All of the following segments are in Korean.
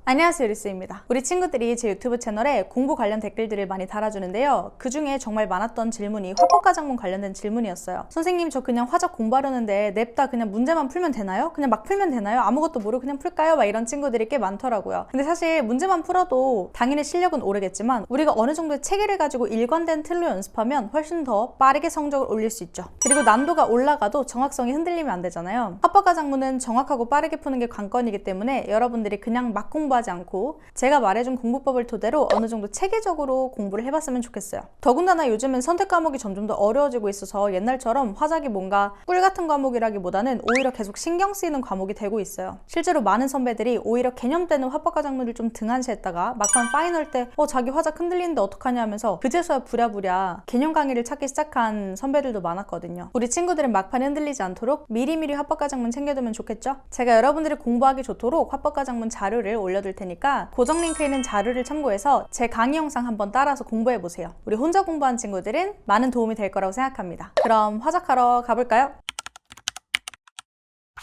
안녕하세요, 리스입니다. 우리 친구들이 제 유튜브 채널에 공부 관련 댓글들을 많이 달아주는데요. 그 중에 정말 많았던 질문이 화법과작문 관련된 질문이었어요. 선생님, 저 그냥 화작 공부하려는데 냅다 그냥 문제만 풀면 되나요? 그냥 막 풀면 되나요? 아무것도 모르고 그냥 풀까요? 막 이런 친구들이 꽤 많더라고요. 근데 사실 문제만 풀어도 당연히 실력은 오르겠지만 우리가 어느 정도의 체계를 가지고 일관된 틀로 연습하면 훨씬 더 빠르게 성적을 올릴 수 있죠. 그리고 난도가 올라가도 정확성이 흔들리면 안 되잖아요. 화법과작문은 정확하고 빠르게 푸는 게 관건이기 때문에 여러분들이 그냥 막 공부하지 않고 제가 말해준 공부법을 토대로 어느 정도 체계적으로 공부를 해봤으면 좋겠어요. 더군다나 요즘은 선택 과목이 점점 더 어려워지고 있어서 옛날처럼 화작이 뭔가 꿀 같은 과목이라기보다는 오히려 계속 신경 쓰이는 과목이 되고 있어요. 실제로 많은 선배들이 오히려 개념 때는 화법과작문을 좀 등한시했다가 막판 파이널 때 자기 화작 흔들리는데 어떡하냐 하면서 그제서야 부랴부랴 개념 강의를 찾기 시작한 선배들도 많았거든요. 우리 친구들은 막판 흔들리지 않도록 미리미리 화법과작문 챙겨두면 좋겠죠? 제가 여러분들이 공부하기 좋도록 화법과작문 자료를 올려둘 테니까 고정 링크에 있는 자료를 참고해서 제 강의 영상 한번 따라서 공부해보세요. 우리 혼자 공부한 친구들은 많은 도움이 될 거라고 생각합니다. 그럼 화작하러 가볼까요?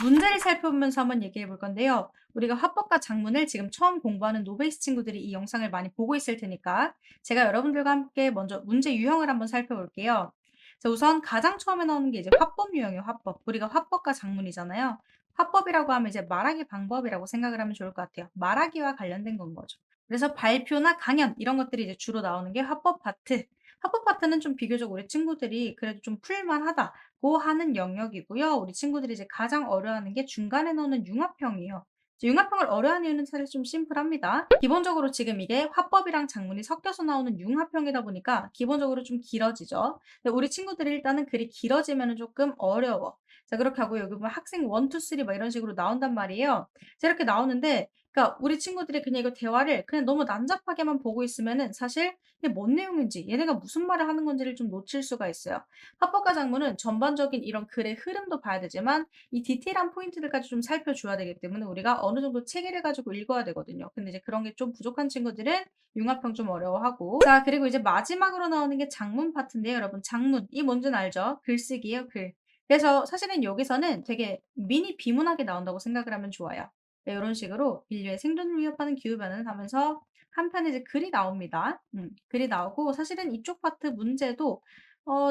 문제를 살펴보면서 한번 얘기해 볼 건데요. 우리가 화법과 작문을 지금 처음 공부하는 노베이스 친구들이 이 영상을 많이 보고 있을 테니까 제가 여러분들과 함께 먼저 문제 유형을 한번 살펴볼게요. 자, 우선 가장 처음에 나오는 게 이제 화법 유형이에요. 화법. 우리가 화법과 작문이잖아요. 화법이라고 하면 이제 말하기 방법이라고 생각을 하면 좋을 것 같아요. 말하기와 관련된 건 거죠. 그래서 발표나 강연 이런 것들이 이제 주로 나오는 게 화법 파트. 화법 파트는 좀 비교적 우리 친구들이 그래도 좀 풀만하다고 하는 영역이고요. 우리 친구들이 이제 가장 어려워하는 게 중간에 넣는 융합형이에요. 융합형을 어려워하는 이유는 사실 좀 심플합니다. 기본적으로 지금 이게 화법이랑 작문이 섞여서 나오는 융합형이다 보니까 기본적으로 좀 길어지죠. 근데 우리 친구들이 일단은 글이 길어지면은 조금 어려워. 자, 그렇게 하고 여기 보면 학생 1, 2, 3 막 이런 식으로 나온단 말이에요. 자, 이렇게 나오는데 그러니까 우리 친구들이 그냥 이거 대화를 그냥 너무 난잡하게만 보고 있으면은 사실 이게 뭔 내용인지 얘네가 무슨 말을 하는 건지를 좀 놓칠 수가 있어요. 합법과 작문은 전반적인 이런 글의 흐름도 봐야 되지만 이 디테일한 포인트들까지 좀 살펴줘야 되기 때문에 우리가 어느 정도 체계를 가지고 읽어야 되거든요. 근데 이제 그런 게 좀 부족한 친구들은 융합형 좀 어려워하고. 자, 그리고 이제 마지막으로 나오는 게 장문 파트인데요, 여러분. 장문. 이 뭔지는 알죠? 글쓰기예요, 글. 그래서 사실은 여기서는 되게 미니 비문하게 나온다고 생각을 하면 좋아요. 네, 이런 식으로 인류의 생존을 위협하는 기후변을 하면서 한편에 이제 글이 나옵니다. 글이 나오고 사실은 이쪽 파트 문제도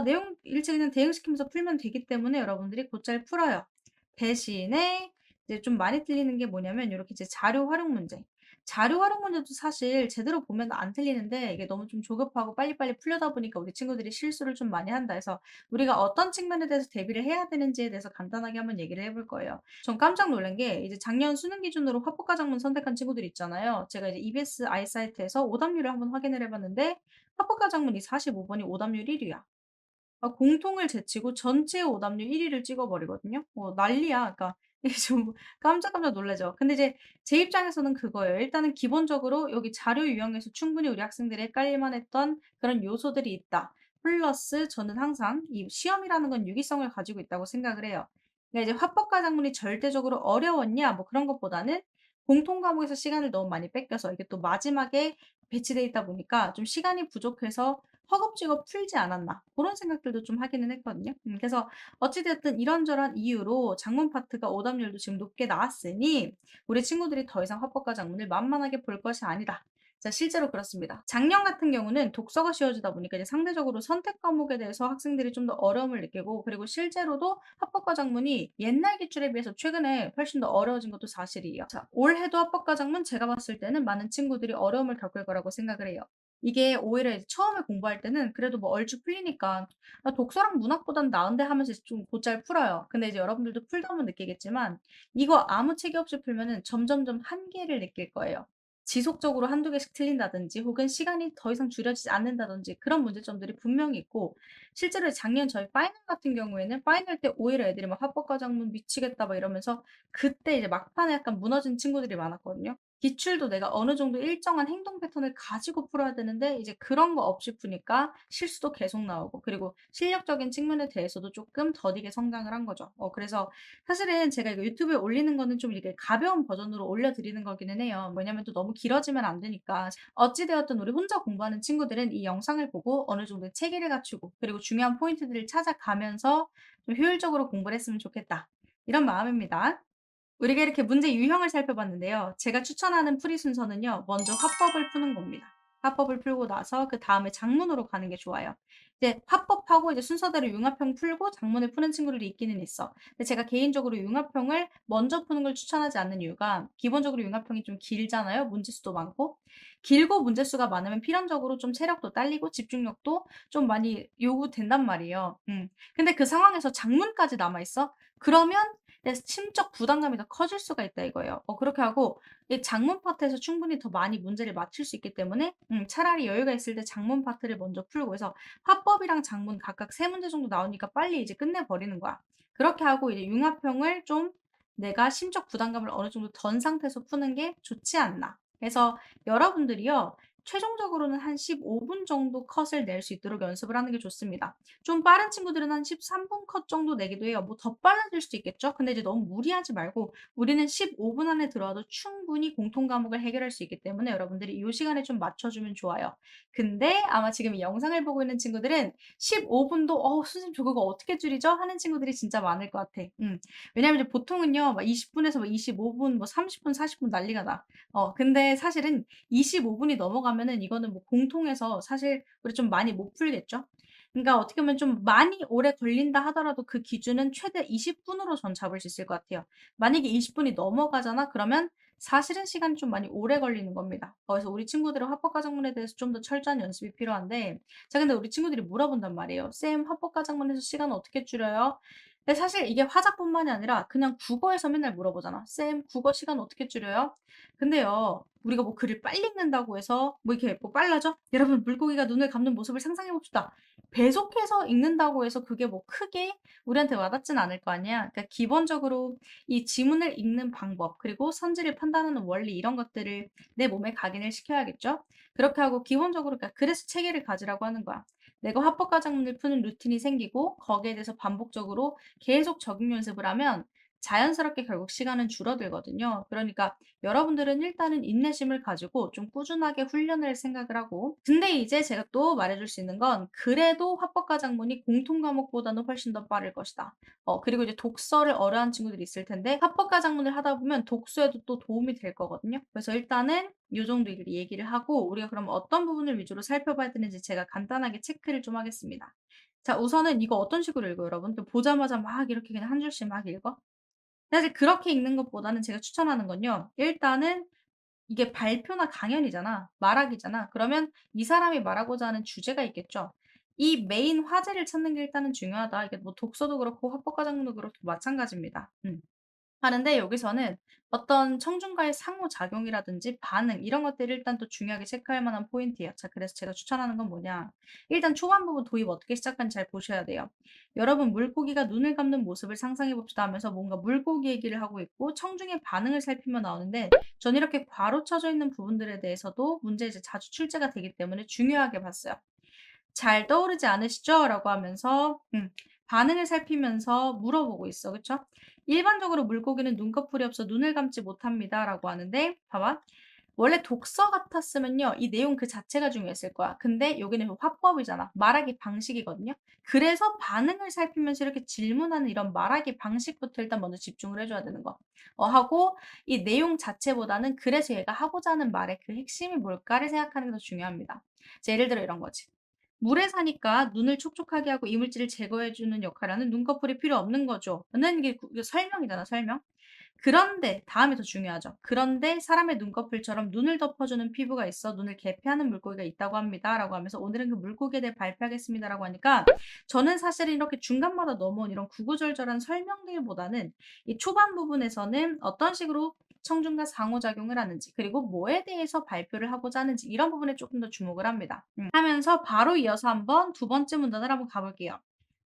내용 일체 그냥 대응시키면서 풀면 되기 때문에 여러분들이 곧잘 풀어요. 대신에 이제 좀 많이 틀리는 게 뭐냐면 요렇게 이제 자료 활용 문제. 자료 활용 문제도 사실 제대로 보면 안 틀리는데 이게 너무 좀 조급하고 빨리빨리 풀려다 보니까 우리 친구들이 실수를 좀 많이 한다 해서 우리가 어떤 측면에 대해서 대비를 해야 되는지에 대해서 간단하게 한번 얘기를 해볼 거예요. 전 깜짝 놀란 게 이제 작년 수능 기준으로 화법과 작문 선택한 친구들 있잖아요. 제가 이제 EBS 아이사이트에서 오답률을 한번 확인을 해 봤는데 화법과 작문이 45 번이 오답률 1 위야. 공통을 제치고 전체 오답률 1 위를 찍어 버리거든요. 난리야. 그러니까 이게 좀 깜짝깜짝 놀라죠. 근데 이제 제 입장에서는 그거예요. 일단은 기본적으로 여기 자료 유형에서 충분히 우리 학생들이 헷갈릴 만했던 그런 요소들이 있다. 플러스 저는 항상 이 시험이라는 건 유기성을 가지고 있다고 생각을 해요. 그러니까 이제 화법과 작문이 절대적으로 어려웠냐 뭐 그런 것보다는 공통 과목에서 시간을 너무 많이 뺏겨서 이게 또 마지막에 배치돼 있다 보니까 좀 시간이 부족해서 허겁지겁 풀지 않았나 그런 생각들도 좀 하기는 했거든요. 그래서 어찌 됐든 이런저런 이유로 작문 파트가 오답률도 지금 높게 나왔으니 우리 친구들이 더 이상 화법과 작문을 만만하게 볼 것이 아니다. 자, 실제로 그렇습니다. 작년 같은 경우는 독서가 쉬워지다 보니까 이제 상대적으로 선택 과목에 대해서 학생들이 좀 더 어려움을 느끼고 그리고 실제로도 합법과 작문이 옛날 기출에 비해서 최근에 훨씬 더 어려워진 것도 사실이에요. 자, 올해도 합법과 작문 제가 봤을 때는 많은 친구들이 어려움을 겪을 거라고 생각을 해요. 이게 오히려 이제 처음에 공부할 때는 그래도 뭐 얼추 풀리니까 '아 독서랑 문학보단 나은데.' 하면서 이제 좀 곧잘 풀어요. 근데 이제 여러분들도 풀다 보면 느끼겠지만 이거 아무 체계 없이 풀면은 점점점 한계를 느낄 거예요. 지속적으로 한두 개씩 틀린다든지 혹은 시간이 더 이상 줄여지지 않는다든지 그런 문제점들이 분명히 있고 실제로 작년 저희 파이널 같은 경우에는 파이널 때 오히려 애들이 막 "합법과 작문 미치겠다." 막 이러면서 그때 이제 막판에 약간 무너진 친구들이 많았거든요. 기출도 내가 어느 정도 일정한 행동 패턴을 가지고 풀어야 되는데 이제 그런 거 없이 푸니까 실수도 계속 나오고 그리고 실력적인 측면에 대해서도 쪼끔 더디게 성장을 한 거죠. 그래서 사실은 제가 이거 유튜브에 올리는 거는 좀 이렇게 가벼운 버전으로 올려 드리는 거기는 해요. 왜냐면 또 너무 길어지면 안 되니까. 어찌 되었든 우리 혼자 공부하는 친구들은 이 영상을 보고 어느 정도의 체계를 갖추고 그리고 중요한 포인트들을 찾아가면서 좀 효율적으로 공부를 했으면 좋겠다. 이런 마음입니다. 우리가 이렇게 문제 유형을 살펴봤는데요. 제가 추천하는 풀이 순서는요. 먼저 화법을 푸는 겁니다. 화법을 풀고 나서 그다음에 작문으로 가는 게 좋아요. 이제 화법하고 이제 순서대로 융합형 풀고 작문을 푸는 친구들이 있기는 있어. 근데 제가 개인적으로 융합형을 먼저 푸는 걸 추천하지 않는 이유가 기본적으로 융합형이 좀 길잖아요. 문제수도 많고. 길고 문제수가 많으면 필연적으로 좀 체력도 딸리고 집중력도 좀 많이 요구된단 말이에요. 근데 그 상황에서 작문까지 남아 있어? 그러면 내 심적 부담감이 더 커질 수가 있다 이거예요. 그렇게 하고 이 장문 파트에서 충분히 더 많이 문제를 맞출 수 있기 때문에 차라리 여유가 있을 때 장문 파트를 먼저 풀고 해서 화법이랑 장문 각각 3 문제 정도 나오니까 빨리 이제 끝내 버리는 거야. 그렇게 하고 이제 융합형을 좀 내가 심적 부담감을 어느 정도 던 상태에서 푸는 게 좋지 않나. 그래서 여러분들이요. 최종적으로는 한 15분 정도 컷을 낼 수 있도록 연습을 하는 게 좋습니다. 좀 빠른 친구들은 한 13분 컷 정도 내기도 해요. 뭐 더 빨라질 수도 있겠죠. 근데 이제 너무 무리하지 말고 우리는 15분 안에 들어와도 충분히 공통 과목을 해결할 수 있기 때문에 여러분들이 요 시간에 좀 맞춰 주면 좋아요. 근데 아마 지금 이 영상을 보고 있는 친구들은 15 분도 선생님 저 그거 어떻게 줄이죠?" 하는 친구들이 진짜 많을 것 같아. 왜냐하면 이제 보통은요. 막 20 분에서 뭐 25분 뭐 30분 40분 난리가 나. 근데 사실은 25 분이 넘어가면은 이거는 뭐 공통해서 사실 우리 좀 많이 못 풀겠죠. 그러니까 어떻게 보면 좀 많이 오래 걸린다 하더라도 그 기준은 최대 20 분으로 전 잡을 수 있을 것 같아요. 만약에 20 분이 넘어가잖아? 그러면 사실은 시간이 좀 많이 오래 걸리는 겁니다. 그래서 우리 친구들은 화법과정문에 대해서 좀 더 철저한 연습이 필요한데 자 근데 우리 친구들이 물어본단 말이에요. "쌤 화법과정문에서 시간 어떻게 줄여요?" 근데 사실 이게 화작뿐만이 아니라 그냥 국어에서 맨날 물어보잖아. "쌤 국어 시간 어떻게 줄여요?" 근데요. 우리가 뭐 글을 빨리 읽는다고 해서 뭐 이렇게 뭐 빨라져? 여러분 물고기가 눈을 감는 모습을 상상해 봅시다. 배속해서 읽는다고 해서 그게 뭐 크게 우리한테 와닿진 않을 거 아니야. 그러니까 기본적으로 이 지문을 읽는 방법 그리고 선지를 판단하는 원리 이런 것들을 내 몸에 각인을 시켜야겠죠. 그렇게 하고 기본적으로 그러니까 그래서 체계를 가지라고 하는 거야. 내가 화법과정문을 푸는 루틴이 생기고 거기에 대해서 반복적으로 계속 적용 연습을 하면 자연스럽게 결국 시간은 줄어들거든요. 그러니까 여러분들은 일단은 인내심을 가지고 좀 꾸준하게 훈련을 생각을 하고 근데 이제 제가 또 말해 줄 수 있는 건 그래도 화법과 작문이 공통 과목보다는 훨씬 더 빠를 것이다. 그리고 이제 독서를 어려워하는 친구들이 있을 텐데 화법과 작문을 하다 보면 독서에도 또 도움이 될 거거든요. 그래서 일단은 요 정도 얘기를 하고 우리가 그럼 어떤 부분을 위주로 살펴봐야 되는지 제가 간단하게 체크를 좀 하겠습니다. 자 우선은 이거 어떤 식으로 읽어요 여러분? 또 보자마자 막 이렇게 그냥 한 줄씩 막 읽어? 사실 그렇게 읽는 것보다는 제가 추천하는 건요. 일단은 이게 발표나 강연이잖아. 말하기잖아. 그러면 이 사람이 말하고자 하는 주제가 있겠죠. 이 메인 화제를 찾는 게 일단은 중요하다. 이게 뭐 독서도 그렇고 합법과정도 그렇고 마찬가지입니다. 하는데 여기서는 어떤 청중과의 상호작용이라든지 반응 이런 것들을 일단 또 중요하게 체크할 만한 포인트예요. 자 그래서 제가 추천하는 건 뭐냐. 일단 초반 부분 도입 어떻게 시작하는지 잘 보셔야 돼요. 여러분 물고기가 눈을 감는 모습을 상상해 봅시다 하면서 뭔가 물고기 얘기를 하고 있고 청중의 반응을 살피며 나오는데 전 이렇게 괄호 쳐져 있는 부분들에 대해서도 문제에 이제 자주 출제가 되기 때문에 중요하게 봤어요. "잘 떠오르지 않으시죠?" 라고 하면서 반응을 살피면서 물어보고 있어. 그쵸? "일반적으로 물고기는 눈꺼풀이 없어 눈을 감지 못합니다."라고 하는데 봐봐. 원래 독서 같았으면요. 이 내용 그 자체가 중요했을 거야. 근데 여기는 화법이잖아. 말하기 방식이거든요. 그래서 반응을 살피면서 이렇게 질문하는 이런 말하기 방식부터 일단 먼저 집중을 해 줘야 되는 거. 하고 이 내용 자체보다는 그래서 얘가 하고자 하는 말의 그 핵심이 뭘까를 생각하는 게 더 중요합니다. 자 예를 들어 이런 거지. 물에 사니까 눈을 촉촉하게 하고 이물질을 제거해 주는 역할을 하는 눈꺼풀이 필요 없는 거죠. 는 이게 이게 설명이잖아, 설명. 그런데 다음이 더 중요하죠. "그런데 사람의 눈꺼풀처럼 눈을 덮어주는 피부가 있어 눈을 개폐하는 물고기가 있다고 합니다."라고 하면서 "오늘은 그 물고기에 대해 발표하겠습니다."라고 하니까 저는 사실은 이렇게 중간마다 넘어온 이런 구구절절한 설명들보다는 이 초반 부분에서는 어떤 식으로 청중과 상호작용을 하는지 그리고 뭐에 대해서 발표를 하고자 하는지 이런 부분에 조금 더 주목을 합니다. 하면서 바로 이어서 한번 두 번째 문단을 한번 가 볼게요.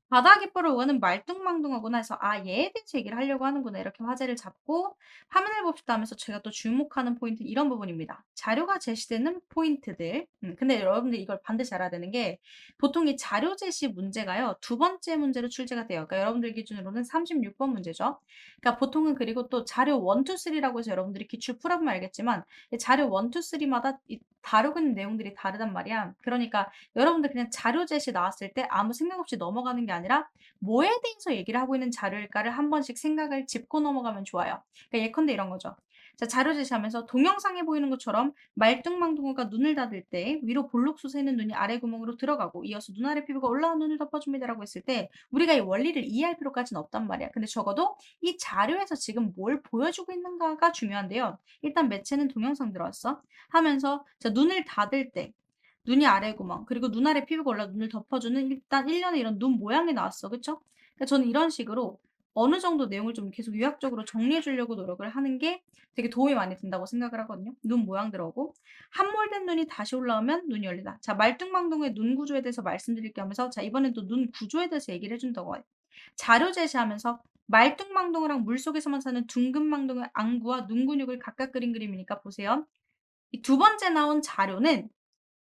바다 깃벌을 오가는 말뚱망뚱하구나 해서 '아 얘에 대해서 얘기를 하려고 하는구나.' 이렇게 화제를 잡고 화면을 봅시다 하면서 제가 또 주목하는 포인트는 이런 부분입니다. 자료가 제시되는 포인트들. 근데 여러분들 이걸 반드시 알아야 되는 게 보통 이 자료 제시 문제가요. 두 번째 문제로 출제가 돼요. 그러니까 여러분들 기준으로는 36번 문제죠. 그러니까 보통은 그리고 또 자료 1, 2, 3라고 해서 여러분들이 기출 풀어보면 알겠지만 이 자료 1, 2, 3마다 이 다루고 있는 내용들이 다르단 말이야. 그러니까 여러분들 그냥 자료 제시 나왔을 때 아무 생각 없이 넘어가는 게 아니라 뭐에 대해서 얘기를 하고 있는 자료일까를 한 번씩 생각을 짚고 넘어가면 좋아요. 그러니까 예컨대 이런 거죠. 자, 자료 제시하면서 동영상에 보이는 것처럼 말뚱망둥어가 눈을 닫을 때 위로 볼록 솟아있는 눈이 아래 구멍으로 들어가고 이어서 눈 아래 피부가 올라온 눈을 덮어줍니다라고 했을 때 우리가 이 원리를 이해할 필요까지는 없단 말이야. 근데 적어도 이 자료에서 지금 뭘 보여주고 있는가가 중요한데요. 일단 매체는 동영상 들어왔어. 하면서 자, 눈을 닫을 때 눈이 아래 구멍 그리고 눈 아래 피부가 올라 눈을 덮어주는 일단 일련의 이런 눈 모양이 나왔어. 그쵸? 그러니까 저는 이런 식으로 어느 정도 내용을 좀 계속 요약적으로 정리해 주려고 노력을 하는 게 되게 도움이 많이 된다고 생각을 하거든요. 눈 모양 들어오고 함몰된 눈이 다시 올라오면 눈이 열리다. 자, 말뚱망둥의 눈 구조에 대해서 말씀드릴게 하면서 자, 이번엔 또 눈 구조에 대해서 얘기를 해 준다고 해요. 자료 제시하면서 말뚱망둥어랑 물속에서만 사는 둥근망둥어의 안구와 눈 근육을 각각 그린 그림이니까 보세요. 이 두 번째 나온 자료는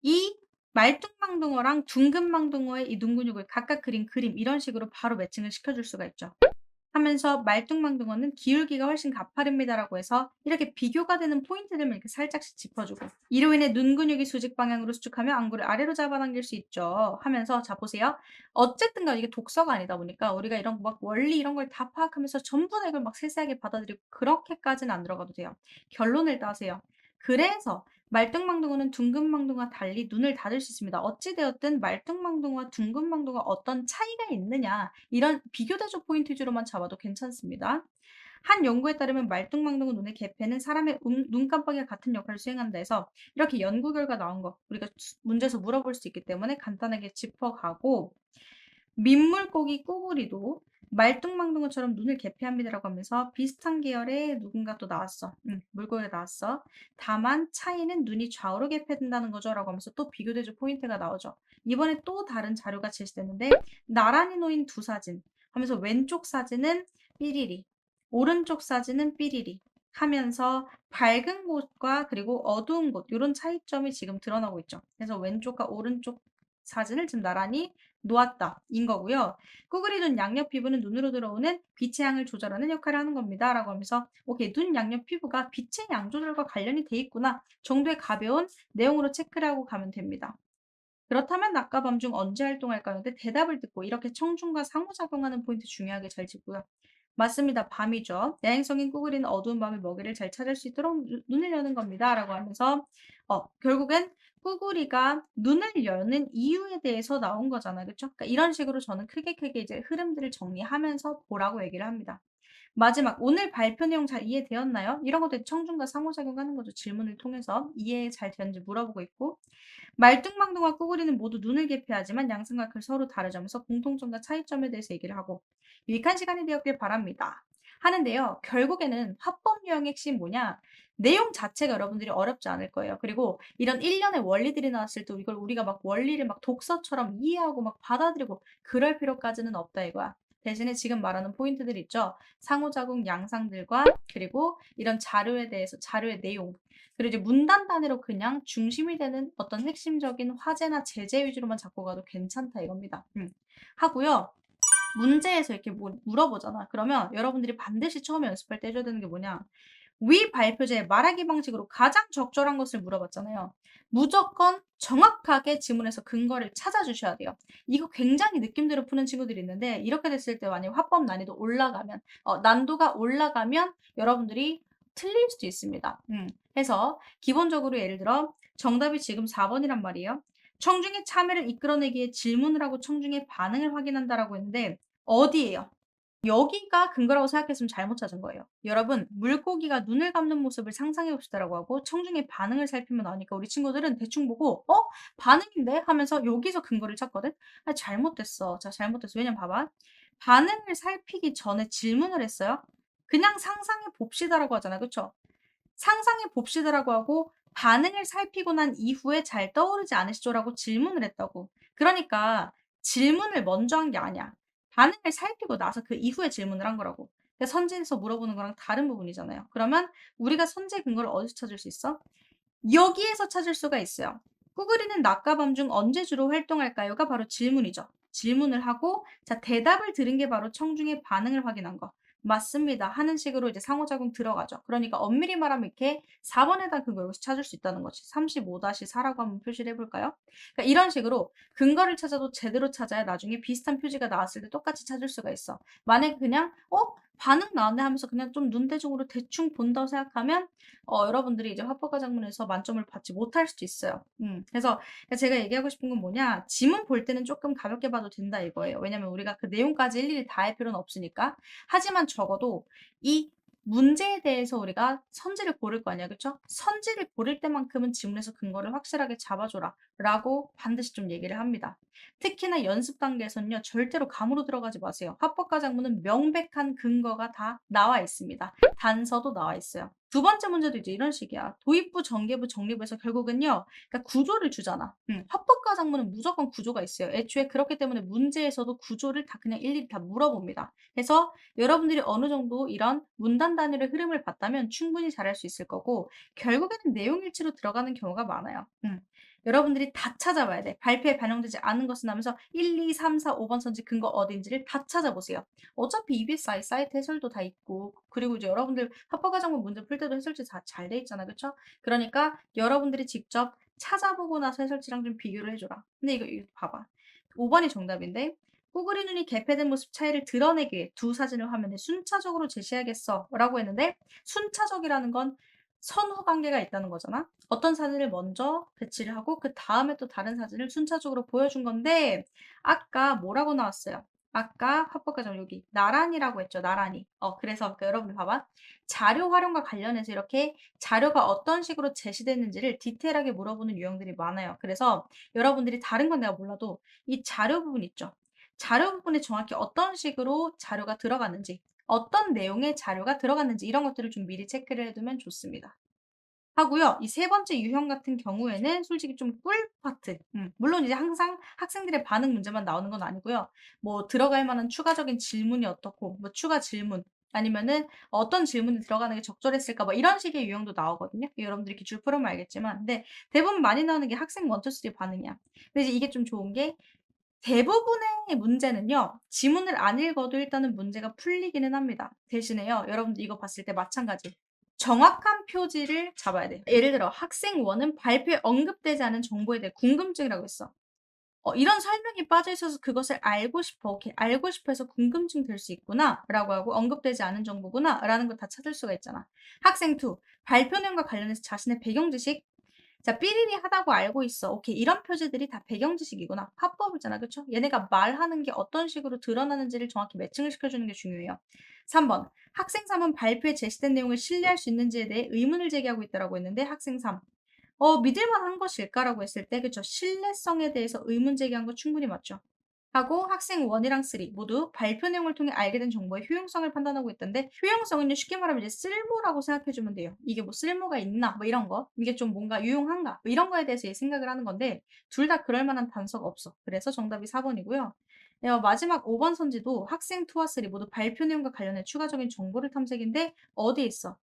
이 말뚱망둥어랑 둥근망둥어의 이 눈 근육을 각각 그린 그림 이런 식으로 바로 매칭을 시켜줄 수가 있죠. 하면서 말뚱망둥어는 기울기가 훨씬 가파릅니다라고 해서 이렇게 비교가 되는 포인트들만 이렇게 살짝씩 짚어주고 이로 인해 눈 근육이 수직 방향으로 수축하며 안구를 아래로 잡아당길 수 있죠. 하면서 자 보세요. 어쨌든 간 이게 독서가 아니다 보니까 우리가 이런 막 원리 이런 걸 다 파악하면서 전부 다 이걸 막 세세하게 받아들이고 그렇게까지는 안 들어가도 돼요. 결론을 따세요. 그래서 말뚱망둥어는 둥근망둥어와 달리 눈을 닫을 수 있습니다. 어찌 되었든 말뚱망둥어와 둥근망둥어가 어떤 차이가 있느냐 이런 비교 대조 포인트 위주로만 잡아도 괜찮습니다. 한 연구에 따르면 말뚱망둥어 눈의 개폐는 사람의 눈 깜빡이와 같은 역할을 수행한다 해서 이렇게 연구 결과 나온 거 우리가 문제에서 물어볼 수 있기 때문에 간단하게 짚어가고 민물고기 꾸구리도 말뚱망둥어처럼 눈을 개폐합니다라고 하면서 비슷한 계열의 누군가 또 나왔어. 물고기가 나왔어. 다만 차이는 눈이 좌우로 개폐된다는 거죠라고 하면서 또 비교대조 포인트가 나오죠. 이번에 또 다른 자료가 제시됐는데 나란히 놓인 두 사진 하면서 왼쪽 사진은 삐리리, 오른쪽 사진은 삐리리 하면서 밝은 곳과 그리고 어두운 곳 이런 차이점이 지금 드러나고 있죠. 그래서 왼쪽과 오른쪽 사진을 지금 나란히 놓았다 인 거고요. 꾸그리 눈 양옆 피부는 눈으로 들어오는 빛의 양을 조절하는 역할을 하는 겁니다. 라고 하면서 오케이 눈 양옆 피부가 빛의 양 조절과 관련이 돼 있구나 정도의 가벼운 내용으로 체크를 하고 가면 됩니다. 그렇다면 낮과 밤 중 언제 활동할까요? 근데 대답을 듣고 이렇게 청중과 상호작용하는 포인트 중요하게 잘 짚고요. 맞습니다. 밤이죠. 야행성인 꾸그리는 어두운 밤에 먹이를 잘 찾을 수 있도록 눈을 여는 겁니다. 라고 하면서 결국엔 꾸구리가 눈을 여는 이유에 대해서 나온 거잖아요. 그쵸? 그러니까 이런 식으로 저는 크게 이제 흐름들을 정리하면서 보라고 얘기를 합니다. 마지막 오늘 발표 내용 잘 이해되었나요? 이런 것들 청중과 상호작용하는 거죠. 질문을 통해서 이해 잘 되었는지 물어보고 있고 말뚱망둥과 꾸구리는 모두 눈을 개폐하지만 양성과 글 서로 다르자면서 공통점과 차이점에 대해서 얘기를 하고 유익한 시간이 되었길 바랍니다. 하는데요. 결국에는 화법 유형의 핵심 뭐냐? 내용 자체가 여러분들이 어렵지 않을 거예요. 그리고 이런 일련의 원리들이 나왔을 때 이걸 우리가 막 원리를 막 독서처럼 이해하고 막 받아들이고 그럴 필요까지는 없다 이거야. 대신에 지금 말하는 포인트들 있죠. 상호작용 양상들과 그리고 이런 자료에 대해서 자료의 내용 그리고 이제 문단 단위로 그냥 중심이 되는 어떤 핵심적인 화제나 제재 위주로만 잡고 가도 괜찮다 이겁니다. 하고요. 문제에서 이렇게 뭐 물어보잖아. 그러면 여러분들이 반드시 처음에 연습할 때 해줘야 되는 게 뭐냐. 위 발표제의 말하기 방식으로 가장 적절한 것을 물어봤잖아요. 무조건 정확하게 지문에서 근거를 찾아주셔야 돼요. 이거 굉장히 느낌대로 푸는 친구들이 있는데 이렇게 됐을 때 만약에 화법 난이도 올라가면 난도가 올라가면 여러분들이 틀릴 수도 있습니다. 해서 기본적으로 예를 들어 정답이 지금 4번이란 말이에요. 청중의 참여를 이끌어내기에 질문을 하고 청중의 반응을 확인한다라고 했는데 어디예요? 여기가 근거라고 생각했으면 잘못 찾은 거예요. 여러분 물고기가 눈을 감는 모습을 상상해 봅시다라고 하고 청중의 반응을 살피면 나오니까 우리 친구들은 대충 보고 반응인데? 하면서 여기서 근거를 찾거든? 아 잘못됐어. 자 잘못됐어. 왜냐면 봐봐. 반응을 살피기 전에 질문을 했어요. 그냥 상상해 봅시다라고 하잖아. 그쵸? 상상해 봅시다라고 하고 반응을 살피고 난 이후에 잘 떠오르지 않으시죠라고 질문을 했다고. 그러니까 질문을 먼저 한 게 아니야. 반응을 살피고 나서 그 이후에 질문을 한 거라고. 그러니까 선지에서 물어보는 거랑 다른 부분이잖아요. 그러면 우리가 선지의 근거를 어디서 찾을 수 있어? 여기에서 찾을 수가 있어요. 꾸그리는 낮과 밤 중 언제 주로 활동할까요? 가 바로 질문이죠. 질문을 하고 자 대답을 들은 게 바로 청중의 반응을 확인한 거. 맞습니다. 하는 식으로 이제 상호작용 들어가죠. 그러니까 엄밀히 말하면 이렇게 4 번에다 근거 여기서 찾을 수 있다는 거지. 35-4라고 한번 표시를 해 볼까요? 그러니까 이런 식으로 근거를 찾아도 제대로 찾아야 나중에 비슷한 표지가 나왔을 때 똑같이 찾을 수가 있어. 만약에 그냥 '어 반응 나왔네.' 하면서 그냥 좀 눈대중으로 대충 본다고 생각하면 여러분들이 이제 화법과 작문에서 만점을 받지 못할 수도 있어요. 그래서 제가 얘기하고 싶은 건 뭐냐, 지문 볼 때는 쪼끔 가볍게 봐도 된다 이거예요. 왜냐면 우리가 그 내용까지 일일이 다 할 필요는 없으니까. 하지만 적어도 이 문제에 대해서 우리가 선지를 고를 거 아니야. 그쵸? 선지를 고를 때만큼은 지문에서 근거를 확실하게 잡아 줘라라고 반드시 좀 얘기를 합니다. 특히나 연습 단계에서는요, 절대로 감으로 들어가지 마세요. 합법과 작문은 명백한 근거가 다 나와 있습니다. 단서도 나와 있어요. 두 번째 문제도 이제 이런 식이야. 도입부, 전개부, 정리부에서 결국은요, 그러니까 구조를 주잖아. 합법과 작문은 무조건 구조가 있어요. 애초에 그렇기 때문에 문제에서도 구조를 다 그냥 일일이 다 물어봅니다. 그래서 여러분들이 어느 정도 이런 문단 단위의 흐름을 봤다면 충분히 잘할 수 있을 거고, 결국에는 내용 일치로 들어가는 경우가 많아요. 여러분들이 다 찾아봐야 돼. 발표에 반영되지 않은 것은 하면서 1, 2, 3, 4, 5번 선지 근거 어딘지를 다 찾아보세요. 어차피 EBS 사이트 해설도 다 있고, 그리고 이제 여러분들 합법과정문 문제 풀 때도 해설지 다 잘 돼 있잖아. 그쵸? 그러니까 여러분들이 직접 찾아보고 나서 해설지랑 좀 비교를 해줘라. 근데 이거 봐봐. 5번이 정답인데, 꾸그리 눈이 개폐된 모습 차이를 드러내기 위해 두 사진을 화면에 순차적으로 제시하겠어 라고 했는데, 순차적이라는 건 선후 관계가 있다는 거잖아. 어떤 사진을 먼저 배치를 하고 그 다음에 또 다른 사진을 순차적으로 보여준 건데, 아까 뭐라고 나왔어요? 아까 합법과정 여기 나란히라고 했죠. 나란히. 그래서 여러분들 봐봐. 자료 활용과 관련해서 이렇게 자료가 어떤 식으로 제시됐는지를 디테일하게 물어보는 유형들이 많아요. 그래서 여러분들이 다른 건 내가 몰라도 이 자료 부분 있죠. 자료 부분에 정확히 어떤 식으로 자료가 들어갔는지, 어떤 내용의 자료가 들어갔는지 이런 것들을 좀 미리 체크를 해 두면 좋습니다. 하고요. 이 세 번째 유형 같은 경우에는 솔직히 좀 꿀 파트. 물론 이제 항상 학생들의 반응 문제만 나오는 건 아니고요. 뭐 들어갈 만한 추가적인 질문이 어떻고, 뭐 추가 질문, 아니면은 어떤 질문이 들어가는 게 적절했을까, 뭐 이런 식의 유형도 나오거든요. 여러분들이 기출 풀어보면 알겠지만. 근데 대부분 많이 나오는 게 학생 1, 2, 3 반응이야. 근데 이제 이게 좀 좋은 게, 대부분의 문제는요, 지문을 안 읽어도 일단은 문제가 풀리기는 합니다. 대신에요, 여러분들 이거 봤을 때 마찬가지. 정확한 표지를 잡아야 돼요. 예를 들어 학생 1은 발표에 언급되지 않은 정보에 대해 궁금증이라고 했어. 이런 설명이 빠져 있어서 그것을 알고 싶어. 오케이. 알고 싶어 해서 궁금증 될 수 있구나라고 하고, 언급되지 않은 정보구나라는 걸 다 찾을 수가 있잖아. 학생 2, 발표 내용과 관련해서 자신의 배경 지식, 자, 삐리리하다고 알고 있어. 오케이. 이런 표지들이 다 배경 지식이구나. 화법이잖아. 그쵸? 얘네가 말하는 게 어떤 식으로 드러나는지를 정확히 매칭을 시켜주는 게 중요해요. 3번. 학생 3은 발표에 제시된 내용을 신뢰할 수 있는지에 대해 의문을 제기하고 있다라고 했는데, 학생 3. 믿을 만한 것일까라고 했을 때, 그쵸? 신뢰성에 대해서 의문 제기한 거 충분히 맞죠? 하고 학생 1이랑 3 모두 발표 내용을 통해 알게 된 정보의 효용성을 판단하고 있던데, 효용성은요, 쉽게 말하면 이제 쓸모라고 생각해 주면 돼요. 이게 뭐 쓸모가 있나 뭐 이런 거, 이게 좀 뭔가 유용한가 뭐 이런 거에 대해서 생각을 하는 건데, 둘 다 그럴 만한 단서가 없어. 그래서 정답이 4번이고요. 마지막 5번 선지도 학생 2와 3 모두 발표 내용과 관련해 추가적인 정보를 탐색인데, 어디에 있어?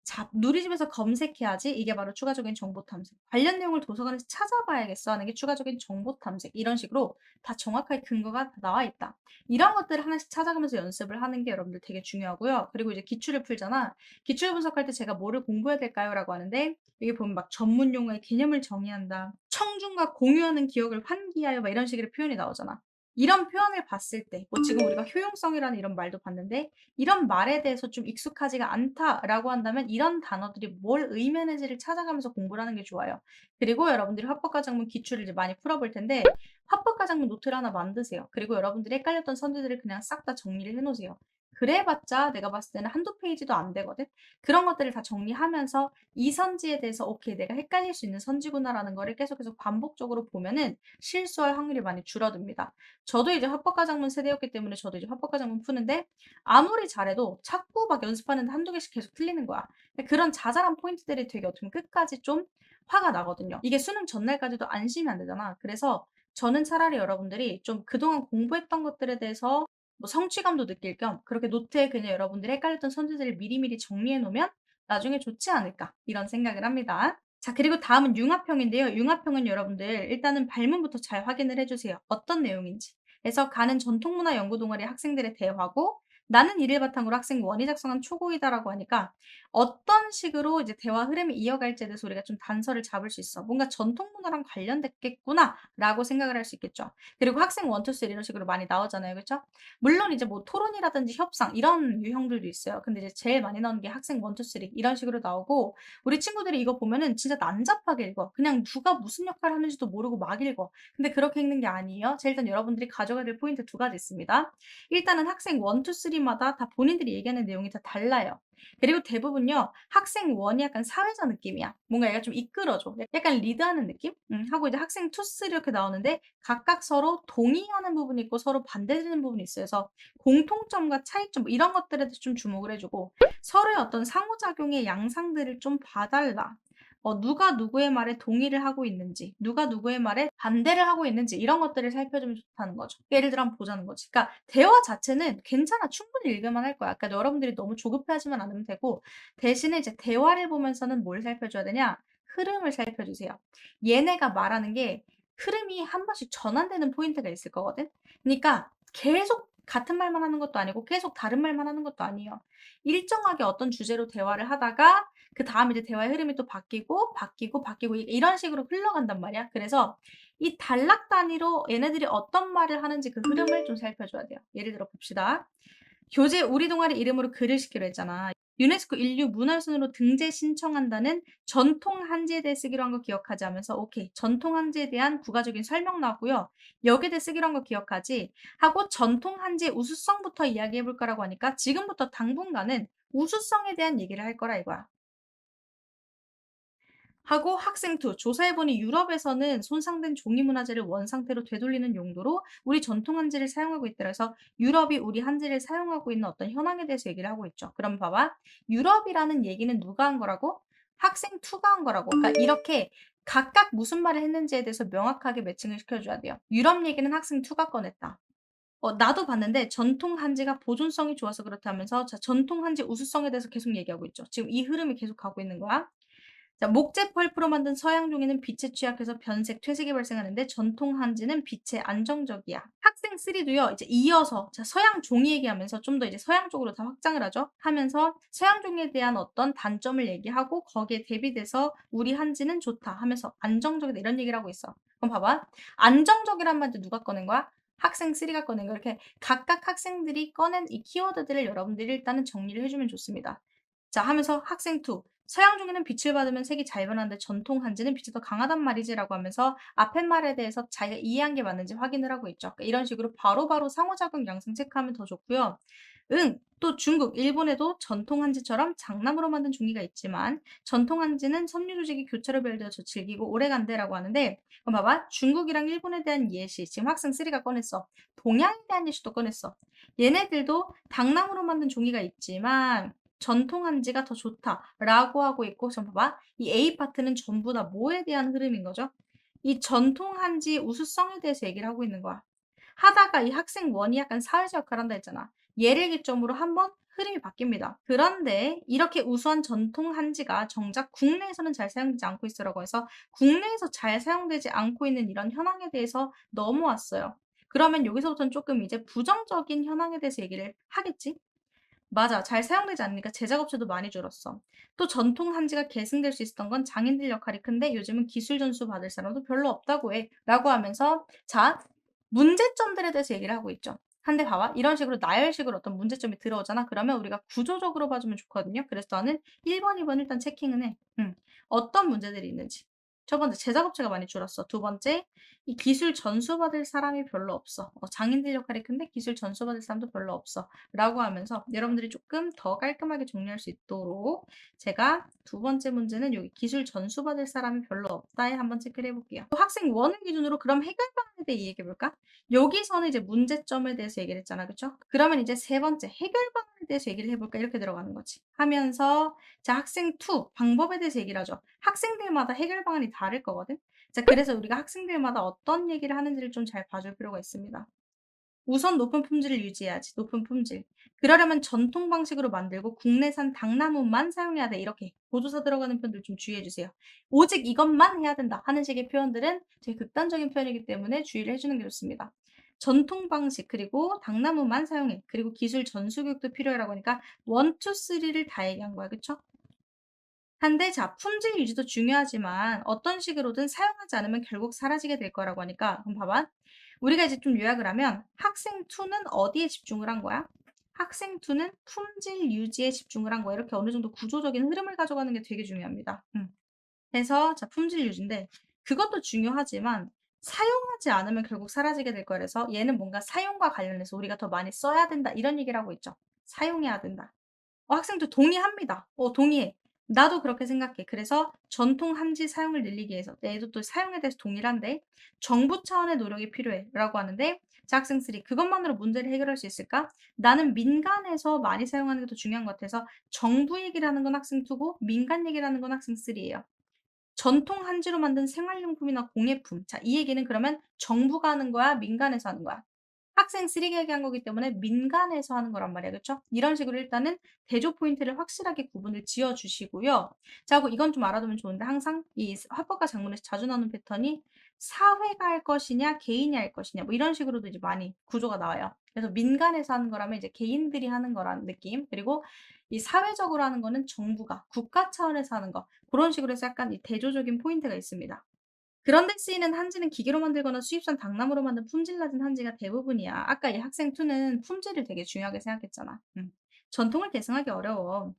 자, 누리집에서 검색해야지 이게 바로 추가적인 정보 탐색. 관련 내용을 도서관에서 찾아봐야겠어 하는 게 추가적인 정보 탐색. 이런 식으로 다 정확하게 근거가 다 나와 있다. 이런 것들을 하나씩 찾아가면서 연습을 하는 게 여러분들 되게 중요하고요. 그리고 이제 기출을 풀잖아. 기출 분석할 때 제가 뭐를 공부해야 될까요? 라고 하는데, 여기 보면 막 전문 용어의 개념을 정의한다, 청중과 공유하는 기억을 환기하여, 막 이런 식의 표현이 나오잖아. 이런 표현을 봤을 때, 뭐 지금 우리가 효용성이라는 이런 말도 봤는데, 이런 말에 대해서 좀 익숙하지가 않다라고 한다면 이런 단어들이 뭘 의미하는지를 찾아가면서 공부를 하는 게 좋아요. 그리고 여러분들이 화법과정문 기출을 이제 많이 풀어볼 텐데, 화법과정문 노트를 하나 만드세요. 그리고 여러분들이 헷갈렸던 선지들을 그냥 싹 다 정리를 해 놓으세요. 그래 봤자 내가 봤을 때는 한두 페이지도 안 되거든. 그런 것들을 다 정리하면서 이 선지에 대해서 '오케이. 내가 헷갈릴 수 있는 선지구나.'라는 거를 계속해서 반복적으로 보면은 실수할 확률이 많이 줄어듭니다. 저도 이제 합법과정문 세대였기 때문에 저도 이제 합법과정문 푸는데, 아무리 잘해도 자꾸 막 연습하는데 한두 개씩 계속 틀리는 거야. 근데 그런 자잘한 포인트들이 되게 어떻게 보면 끝까지 좀 화가 나거든요. 이게 수능 전날까지도 안심이 안 되잖아. 그래서 저는 차라리 여러분들이 좀 그동안 공부했던 것들에 대해서 뭐 성취감도 느낄 겸 그렇게 노트에 그냥 여러분들이 헷갈렸던 선지들을 미리미리 정리해 놓으면 나중에 좋지 않을까, 이런 생각을 합니다. 자, 그리고 다음은 융합형인데요. 융합형은 여러분들 일단은 발문부터 잘 확인을 해 주세요. 어떤 내용인지. 그래서 가는 전통문화 연구 동아리 학생들의 대화고, 나는 이를 바탕으로 학생 원이 작성한 초고이다라고 하니까 어떤 식으로 이제 대화 흐름이 이어갈지에 대해서 우리가 좀 단서를 잡을 수 있어. '뭔가 전통 문화랑 관련됐겠구나.'라고 생각을 할 수 있겠죠. 그리고 학생 1, 2, 3 이런 식으로 많이 나오잖아요. 그쵸? 물론 이제 뭐 토론이라든지 협상 이런 유형들도 있어요. 근데 이제 제일 많이 나오는 게 학생 1, 2, 3 이런 식으로 나오고 우리 친구들이 이거 보면은 진짜 난잡하게 읽어. 그냥 누가 무슨 역할을 하는지도 모르고 막 읽어. 근데 그렇게 읽는 게 아니에요. 자 일단 여러분들이 가져가야 될 포인트 두 가지 있습니다. 일단은 학생 1, 2, 3 마다 다 본인들이 얘기하는 내용이 다 달라요. 그리고 대부분요. 학생 1이 약간 사회자 느낌이야. 뭔가 얘가 좀 이끌어 줘. 약간 리드하는 느낌? 하고 이제 학생 2, 3 이렇게 나오는데 각각 서로 동의하는 부분이 있고 서로 반대되는 부분이 있어요. 그래서 공통점과 차이점 뭐 이런 것들에 대해서 좀 주목을 해 주고 서로의 어떤 상호작용의 양상들을 좀 봐 달라. 누가 누구의 말에 동의를 하고 있는지, 누가 누구의 말에 반대를 하고 있는지 이런 것들을 살펴주면 좋다는 거죠. 예를 들어 한번 보자는 거지. 그러니까 대화 자체는 괜찮아. 충분히 읽을만 할 거야. 그러니까 여러분들이 너무 조급해하지만 않으면 되고 대신에 이제 대화를 보면서는 뭘 살펴줘야 되냐? 흐름을 살펴주세요. 얘네가 말하는 게 흐름이 한 번씩 전환되는 포인트가 있을 거거든. 그러니까 계속 같은 말만 하는 것도 아니고 계속 다른 말만 하는 것도 아니에요. 일정하게 어떤 주제로 대화를 하다가 그다음에 이제 대화의 흐름이 또 바뀌고, 바뀌고, 바뀌고 이런 식으로 흘러간단 말이야. 그래서 이 단락 단위로 얘네들이 어떤 말을 하는지 그 흐름을 좀 살펴줘야 돼요. 예를 들어 봅시다. 교재 우리 동아리 이름으로 글을 시기로 했잖아. 유네스코 인류 문화유산으로 등재 신청한다는 전통 한지에 대해 쓰기로 한 거 기억하지 하면서 오케이. 전통 한지에 대한 부가적인 설명 나왔고요. 여기에 대해 쓰기로 한 거 기억하지? 하고 전통 한지의 우수성부터 이야기해 볼 거라고 하니까 지금부터 당분간은 우수성에 대한 얘기를 할 거라 이거야. 하고 학생 2 조사해 보니 유럽에서는 손상된 종이 문화재를 원상태로 되돌리는 용도로 우리 전통 한지를 사용하고 있더라. 그래서 유럽이 우리 한지를 사용하고 있는 어떤 현황에 대해서 얘기를 하고 있죠. 그럼 봐봐. 유럽이라는 얘기는 누가 한 거라고? 학생 2가 한 거라고. 그러니까 이렇게 각각 무슨 말을 했는지에 대해서 명확하게 매칭을 시켜줘야 돼요. 유럽 얘기는 학생 2가 꺼냈다. 나도 봤는데 전통 한지가 보존성이 좋아서 그렇다면서 자 전통 한지 우수성에 대해서 계속 얘기하고 있죠. 지금 이 흐름이 계속 가고 있는 거야. 자, 목재 펄프로 만든 서양 종이는 빛에 취약해서 변색, 퇴색이 발생하는데 전통 한지는 빛에 안정적이야. 학생 3도요. 이제 이어서 자, 서양 종이 얘기하면서 좀 더 이제 서양 쪽으로 다 확장을 하죠. 하면서 서양 종이에 대한 어떤 단점을 얘기하고 거기에 대비돼서 우리 한지는 좋다 하면서 안정적이다 이런 얘기를 하고 있어. 그럼 봐봐. 안정적이란 말도 누가 꺼낸 거야? 학생 3가 꺼낸 거. 이렇게 각각 학생들이 꺼낸 이 키워드들을 여러분들이 일단은 정리를 해주면 좋습니다. 자, 하면서 학생 2. 서양 종이는 빛을 받으면 색이 잘 변하는데 전통 한지는 빛이 더 강하단 말이지라고 하면서 앞에 말에 대해서 자기가 이해한 게 맞는지 확인을 하고 있죠. 그러니까 이런 식으로 바로바로 상호작용 양상 체크하면 더 좋고요. 또 중국, 일본에도 전통 한지처럼 장남으로 만든 종이가 있지만 전통 한지는 섬유 조직이 교차로 별되어서 질기고 오래간대라고 하는데 그럼 봐봐. 중국이랑 일본에 대한 예시 지금 학생 3가 꺼냈어. 동양에 대한 예시도 꺼냈어. 얘네들도 당나무로 만든 종이가 있지만 전통 한지가 더 좋다라고 하고 있고 좀 봐봐. 이 A 파트는 전부 다 뭐에 대한 흐름인 거죠? 이 전통 한지 우수성에 대해서 얘기를 하고 있는 거야. 하다가 이 학생 1이 약간 사회적 역할을 한다 했잖아. 얘를 기점으로 한번 흐름이 바뀝니다. 그런데 이렇게 우수한 전통 한지가 정작 국내에서는 잘 사용되지 않고 있어라고 해서 국내에서 잘 사용되지 않고 있는 이런 현황에 대해서 넘어왔어요. 그러면 여기서부터는 조금 이제 부정적인 현황에 대해서 얘기를 하겠지? 맞아. 잘 사용되지 않으니까 제작업체도 많이 줄었어. 또 전통 한지가 계승될 수 있었던 건 장인들 역할이 큰데 요즘은 기술 전수 받을 사람도 별로 없다고 해. 라고 하면서 자, 문제점들에 대해서 얘기를 하고 있죠. 근데 봐봐. 이런 식으로 나열식으로 어떤 문제점이 들어오잖아. 그러면 우리가 구조적으로 봐주면 좋거든요. 그래서 나는 1번, 2번 일단 체킹은 해. 어떤 문제들이 있는지. 첫 번째, 제작업체가 많이 줄었어. 두 번째, 이 기술 전수받을 사람이 별로 없어. 장인들 역할이 큰데 기술 전수받을 사람도 별로 없어. 라고 하면서 여러분들이 조금 더 깔끔하게 정리할 수 있도록 제가 두 번째 문제는 여기 기술 전수받을 사람이 별로 없다에 한번 체크를 해볼게요. 또 학생 1을 기준으로 그럼 해결 방안에 대해 얘기해 볼까? 여기서는 이제 문제점에 대해서 얘기를 했잖아. 그쵸? 그러면 이제 세 번째 해결 방안에 대해서 얘기를 해볼까? 이렇게 들어가는 거지. 하면서 자 학생 2 방법에 대해서 얘기를 하죠. 학생들마다 해결 방안이 다를 거거든. 자 그래서 우리가 학생들마다 어떤 얘기를 하는지를 좀 잘 봐줄 필요가 있습니다. 우선 높은 품질을 유지해야지. 높은 품질. 그러려면 전통 방식으로 만들고 국내산 당나무만 사용해야 돼. 이렇게 보조사 들어가는 표현들 좀 주의해 주세요. 오직 이것만 해야 된다 하는 식의 표현들은 되게 극단적인 표현이기 때문에 주의를 해 주는 게 좋습니다. 전통 방식 그리고 당나무만 사용해. 그리고 기술 전수 교육도 필요해라고 하니까 1, 2, 3를 다 얘기한 거야. 그쵸? 한데 자 품질 유지도 중요하지만 어떤 식으로든 사용하지 않으면 결국 사라지게 될 거라고 하니까 그럼 봐봐. 우리가 이제 좀 요약을 하면 학생 2는 어디에 집중을 한 거야? 학생 2는 품질 유지에 집중을 한 거야. 이렇게 어느 정도 구조적인 흐름을 가져가는 게 되게 중요합니다. 그래서 자 품질 유지인데 그것도 중요하지만 사용하지 않으면 결국 사라지게 될 거라서 얘는 뭔가 사용과 관련해서 우리가 더 많이 써야 된다 이런 얘기를 하고 있죠. 사용해야 된다. 학생도 동의합니다. 동의해. 나도 그렇게 생각해. 그래서 전통 한지 사용을 늘리기 위해서 얘도 또 사용에 대해서 동의를 한데 "정부 차원의 노력이 필요해."라고 하는데 자 학생 3 그것만으로 문제를 해결할 수 있을까? 나는 민간에서 많이 사용하는 게 더 중요한 것 같아서 정부 얘기를 하는 건 학생 2고 민간 얘기를 하는 건 학생 3 예요. 전통 한지로 만든 생활용품이나 공예품. 자 이 얘기는 그러면 정부가 하는 거야? 민간에서 하는 거야? 학생 3가 얘기한 거기 때문에 민간에서 하는 거란 말이야. 그쵸? 이런 식으로 일단은 대조 포인트를 확실하게 구분을 지어 주시고요. 자 그리고 이건 좀 알아두면 좋은데 항상 이 화법과 작문에서 자주 나오는 패턴이 사회가 할 것이냐 개인이 할 것이냐 뭐 이런 식으로도 이제 많이 구조가 나와요. 그래서 민간에서 하는 거라면 이제 개인들이 하는 거라는 느낌. 그리고 이 사회적으로 하는 거는 정부가 국가 차원에서 하는 거. 고런 식으로 해서 약간 이 대조적인 포인트가 있습니다. 그런 데 쓰이는 한지는 기계로 만들거나 수입산 당나무로 만든 품질 낮은 한지가 대부분이야. 아까 이 학생 2는 품질을 되게 중요하게 생각했잖아. 전통을 계승하기 어려워.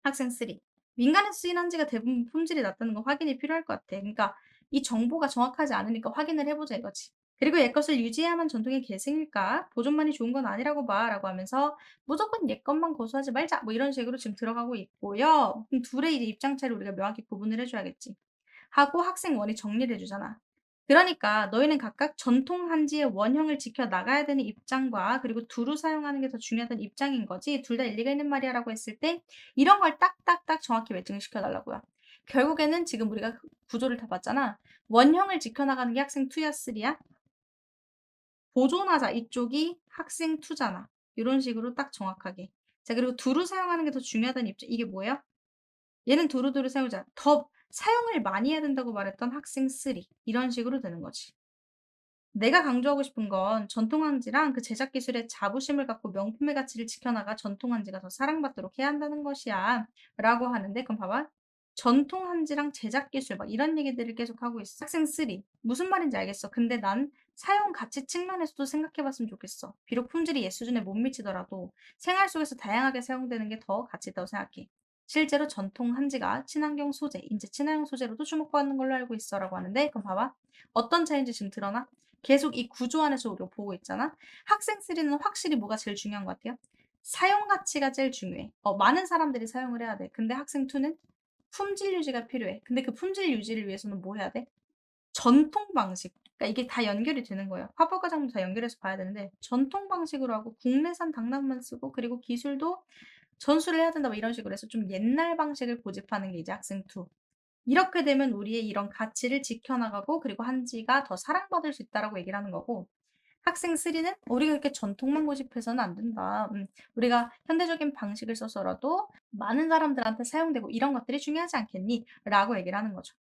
학생 3. 민간에서 쓰인 한지가 대부분 품질이 낮다는 건 확인이 필요할 것 같아. 그러니까 이 정보가 정확하지 않으니까 확인을 해 보자 이거지. 그리고 "옛것을 유지해야만 전통의 계승일까? 보존만이 좋은 건 아니라고 봐."라고 하면서 "무조건 옛것만 고수하지 말자." 뭐 이런 식으로 지금 들어가고 있고요. 둘의 이제 입장 차이를 우리가 명확히 구분을 해 줘야겠지. 하고 학생 원이 정리를 해 주잖아. 그러니까 너희는 각각 전통 한지의 원형을 지켜 나가야 되는 입장과 그리고 두루 사용하는 게 더 중요하다는 입장인 거지 둘 다 일리가 있는 말이야라고 했을 때 이런 걸 딱딱딱 정확히 매칭을 시켜 달라고요. 결국에는 지금 우리가 구조를 다 봤잖아. 원형을 지켜 나가는 게 학생 2야 3 야? 보존하자 이쪽이 학생 2 잖아. 요런 식으로 딱 정확하게. 자 그리고 두루 사용하는 게 더 중요하다는 입장 이게 뭐예요? 얘는 두루두루 세우자. 더 사용을 많이 해야 된다고 말했던 학생 3 이런 식으로 되는 거지. 내가 강조하고 싶은 건 전통 한지랑 그 제작 기술의 자부심을 갖고 명품의 가치를 지켜나가 전통 한지가 더 사랑받도록 해야 한다는 것이야. 라고 하는데 그럼 봐봐. 전통 한지랑 제작 기술 막 이런 얘기들을 계속 하고 있어. 학생 3 무슨 말인지 알겠어. 근데 난 사용 가치 측면에서도 생각해 봤으면 좋겠어. 비록 품질이 옛 수준에 못 미치더라도 생활 속에서 다양하게 사용되는 게 더 가치 있다고 생각해. 실제로 전통 한지가 친환경 소재, 인체 친화형 소재로도 주목받는 걸로 알고 있어라고 하는데 그럼 봐봐. 어떤 차이인지 지금 드러나? 계속 이 구조 안에서 우리가 보고 있잖아. 학생 3는 확실히 뭐가 제일 중요한 것 같아요? 사용 가치가 제일 중요해. 많은 사람들이 사용을 해야 돼. 근데 학생 2는 품질 유지가 필요해. 근데 그 품질 유지를 위해서는 뭐 해야 돼? 전통 방식. 그러니까 이게 다 연결이 되는 거예요. 화법과 작품 다 연결해서 봐야 되는데 전통 방식으로 하고 국내산 당나무만 쓰고 그리고 기술도 전수를 해야 된다 뭐 이런 식으로 해서 좀 옛날 방식을 고집하는 게 이제 학생 2. 이렇게 되면 우리의 이런 가치를 지켜나가고 그리고 한지가 더 사랑받을 수 있다라고 얘기를 하는 거고 학생 3는 "우리가 이렇게 전통만 고집해서는 안 된다. 우리가 현대적인 방식을 써서라도 많은 사람들한테 사용되고 이런 것들이 중요하지 않겠니?"라고 얘기를 하는 거죠.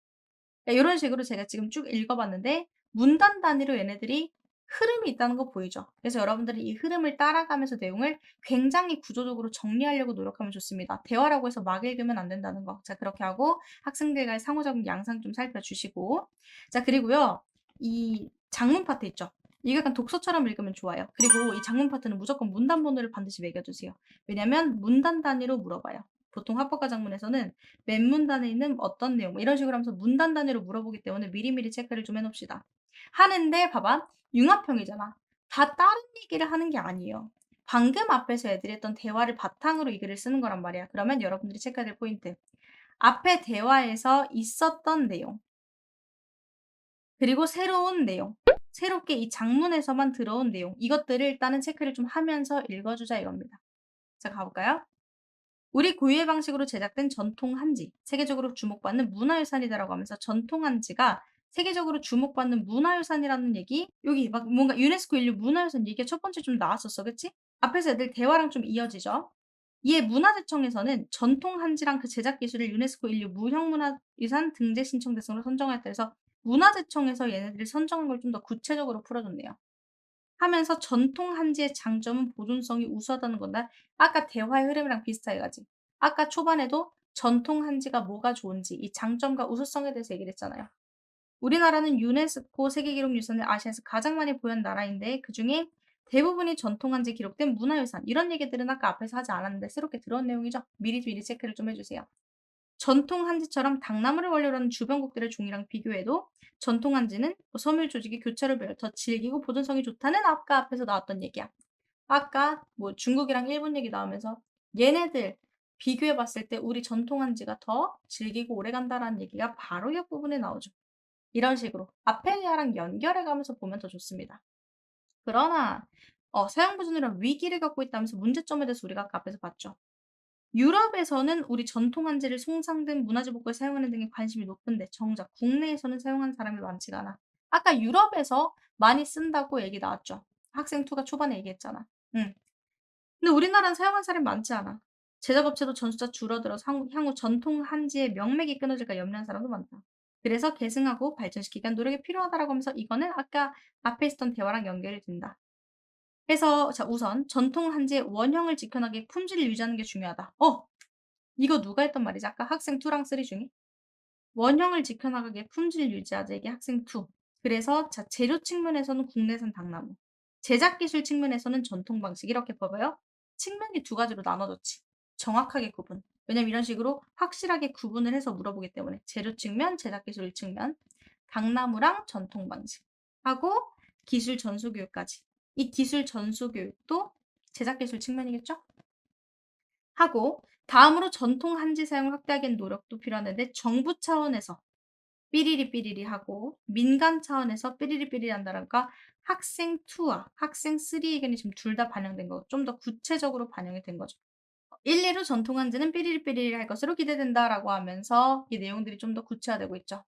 네 요런 식으로 제가 지금 쭉 읽어 봤는데 문단 단위로 얘네들이 흐름이 있다는 거 보이죠? 그래서 여러분들이 이 흐름을 따라가면서 내용을 굉장히 구조적으로 정리하려고 노력하면 좋습니다. 대화라고 해서 막 읽으면 안 된다는 거. 자 그렇게 하고 학생들과의 상호작용 양상 좀 살펴주시고 자 그리고요. 이 장문 파트 있죠? 이거 약간 독서처럼 읽으면 좋아요. 그리고 이 장문 파트는 무조건 문단 번호를 반드시 매겨 두세요. 왜냐면 문단 단위로 물어봐요. 보통 합법과 작문에서는 몇 문단에 있는 어떤 내용 뭐 이런 식으로 하면서 문단 단위로 물어보기 때문에 미리미리 체크를 좀 해 놓읍시다. 하는데 봐봐. 융합형이잖아. 다 다른 얘기를 하는 게 아니에요. 방금 앞에서 애들이 했던 대화를 바탕으로 이 글을 쓰는 거란 말이야. 그러면 여러분들이 체크해야 될 포인트. 앞에 대화에서 있었던 내용 그리고 새로운 내용 새롭게 이 장문에서만 들어온 내용 이것들을 일단은 체크를 좀 하면서 읽어 주자 이겁니다. 자 가 볼까요? 우리 고유의 방식으로 제작된 전통 한지, 세계적으로 주목받는 문화유산이다라고 하면서 전통 한지가 세계적으로 주목받는 문화유산이라는 얘기 여기 막 뭔가 유네스코 인류 문화유산 얘기가 첫 번째 좀 나왔었어. 그치? 앞에서 애들 대화랑 좀 이어지죠. 이에 문화재청에서는 전통 한지랑 그 제작 기술을 유네스코 인류 무형문화유산 등재 신청 대상으로 선정하였다 해서 문화재청에서 얘네들이 선정한 걸 좀 더 구체적으로 풀어줬네요. 하면서 전통 한지의 장점은 보존성이 우수하다는 건데 아까 대화의 흐름이랑 비슷하게 가지. 아까 초반에도 전통 한지가 뭐가 좋은지 이 장점과 우수성에 대해서 얘기를 했잖아요. 우리나라는 유네스코 세계기록유산을 아시아에서 가장 많이 보유한 나라인데 그중에 대부분이 전통 한지에 기록된 문화유산 이런 얘기들은 아까 앞에서 하지 않았는데 새롭게 들어온 내용이죠. 미리 체크를 좀 해주세요. 전통 한지처럼 당나무를 원료로 하는 주변국들의 종이랑 비교해도 전통 한지는 뭐 섬유 조직이 교차를 배려 더 질기고 보존성이 좋다는 아까 앞에서 나왔던 얘기야. 아까 뭐 중국이랑 일본 얘기 나오면서 얘네들 비교해 봤을 때 우리 전통 한지가 더 질기고 오래간다라는 얘기가 바로 이 부분에 나오죠. 이런 식으로 앞에 대화랑 연결해 가면서 보면 더 좋습니다. 그러나 사용 부진으로 위기를 겪고 있다면서 문제점에 대해서 우리가 아까 앞에서 봤죠. 유럽에서는 우리 전통 한지를 송상된 문화재 복구에 사용하는 등에 관심이 높은데 정작 국내에서는 사용하는 사람이 많지가 않아. 아까 유럽에서 많이 쓴다고 얘기 나왔죠. 학생 2가 초반에 얘기했잖아. 응. 근데 우리나라는 사용하는 사람이 많지 않아. 제작업체도 전수자 줄어들어서 향후 전통 한지의 명맥이 끊어질까 염려하는 사람도 많다. 그래서 계승하고 발전시키기 위한 노력이 필요하다라고 하면서 이거는 아까 앞에 있었던 대화랑 연결이 된다. 그래서 자 우선 전통 한지의 원형을 지켜나가게 품질을 유지하는 게 중요하다. 이거 누가 했던 말이지? 아까 학생 2랑 3 중에? 원형을 지켜나가게 품질을 유지하자 이게 학생 2. 그래서 자 재료 측면에서는 국내산 당나무, 제작 기술 측면에서는 전통 방식 이렇게 봐봐요. 측면이 두 가지로 나눠졌지. 정확하게 구분. 왜냐면 이런 식으로 확실하게 구분을 해서 물어보기 때문에 재료 측면, 제작 기술 측면, 당나무랑 전통 방식 하고 기술 전수 교육까지. 이 기술 전수 교육도 제작 기술 측면이겠죠? 하고 다음으로 전통 한지 사용을 확대하기 위한 노력도 필요하는데 정부 차원에서 삐리리 하고 민간 차원에서 삐리리 한다니까 학생 2와 학생 3 의견이 지금 둘 다 반영된 거 좀 더 구체적으로 반영이 된 거죠. 1, 2로 전통 한지는 삐리리 할 것으로 기대된다라고 하면서 이 내용들이 좀 더 구체화되고 있죠.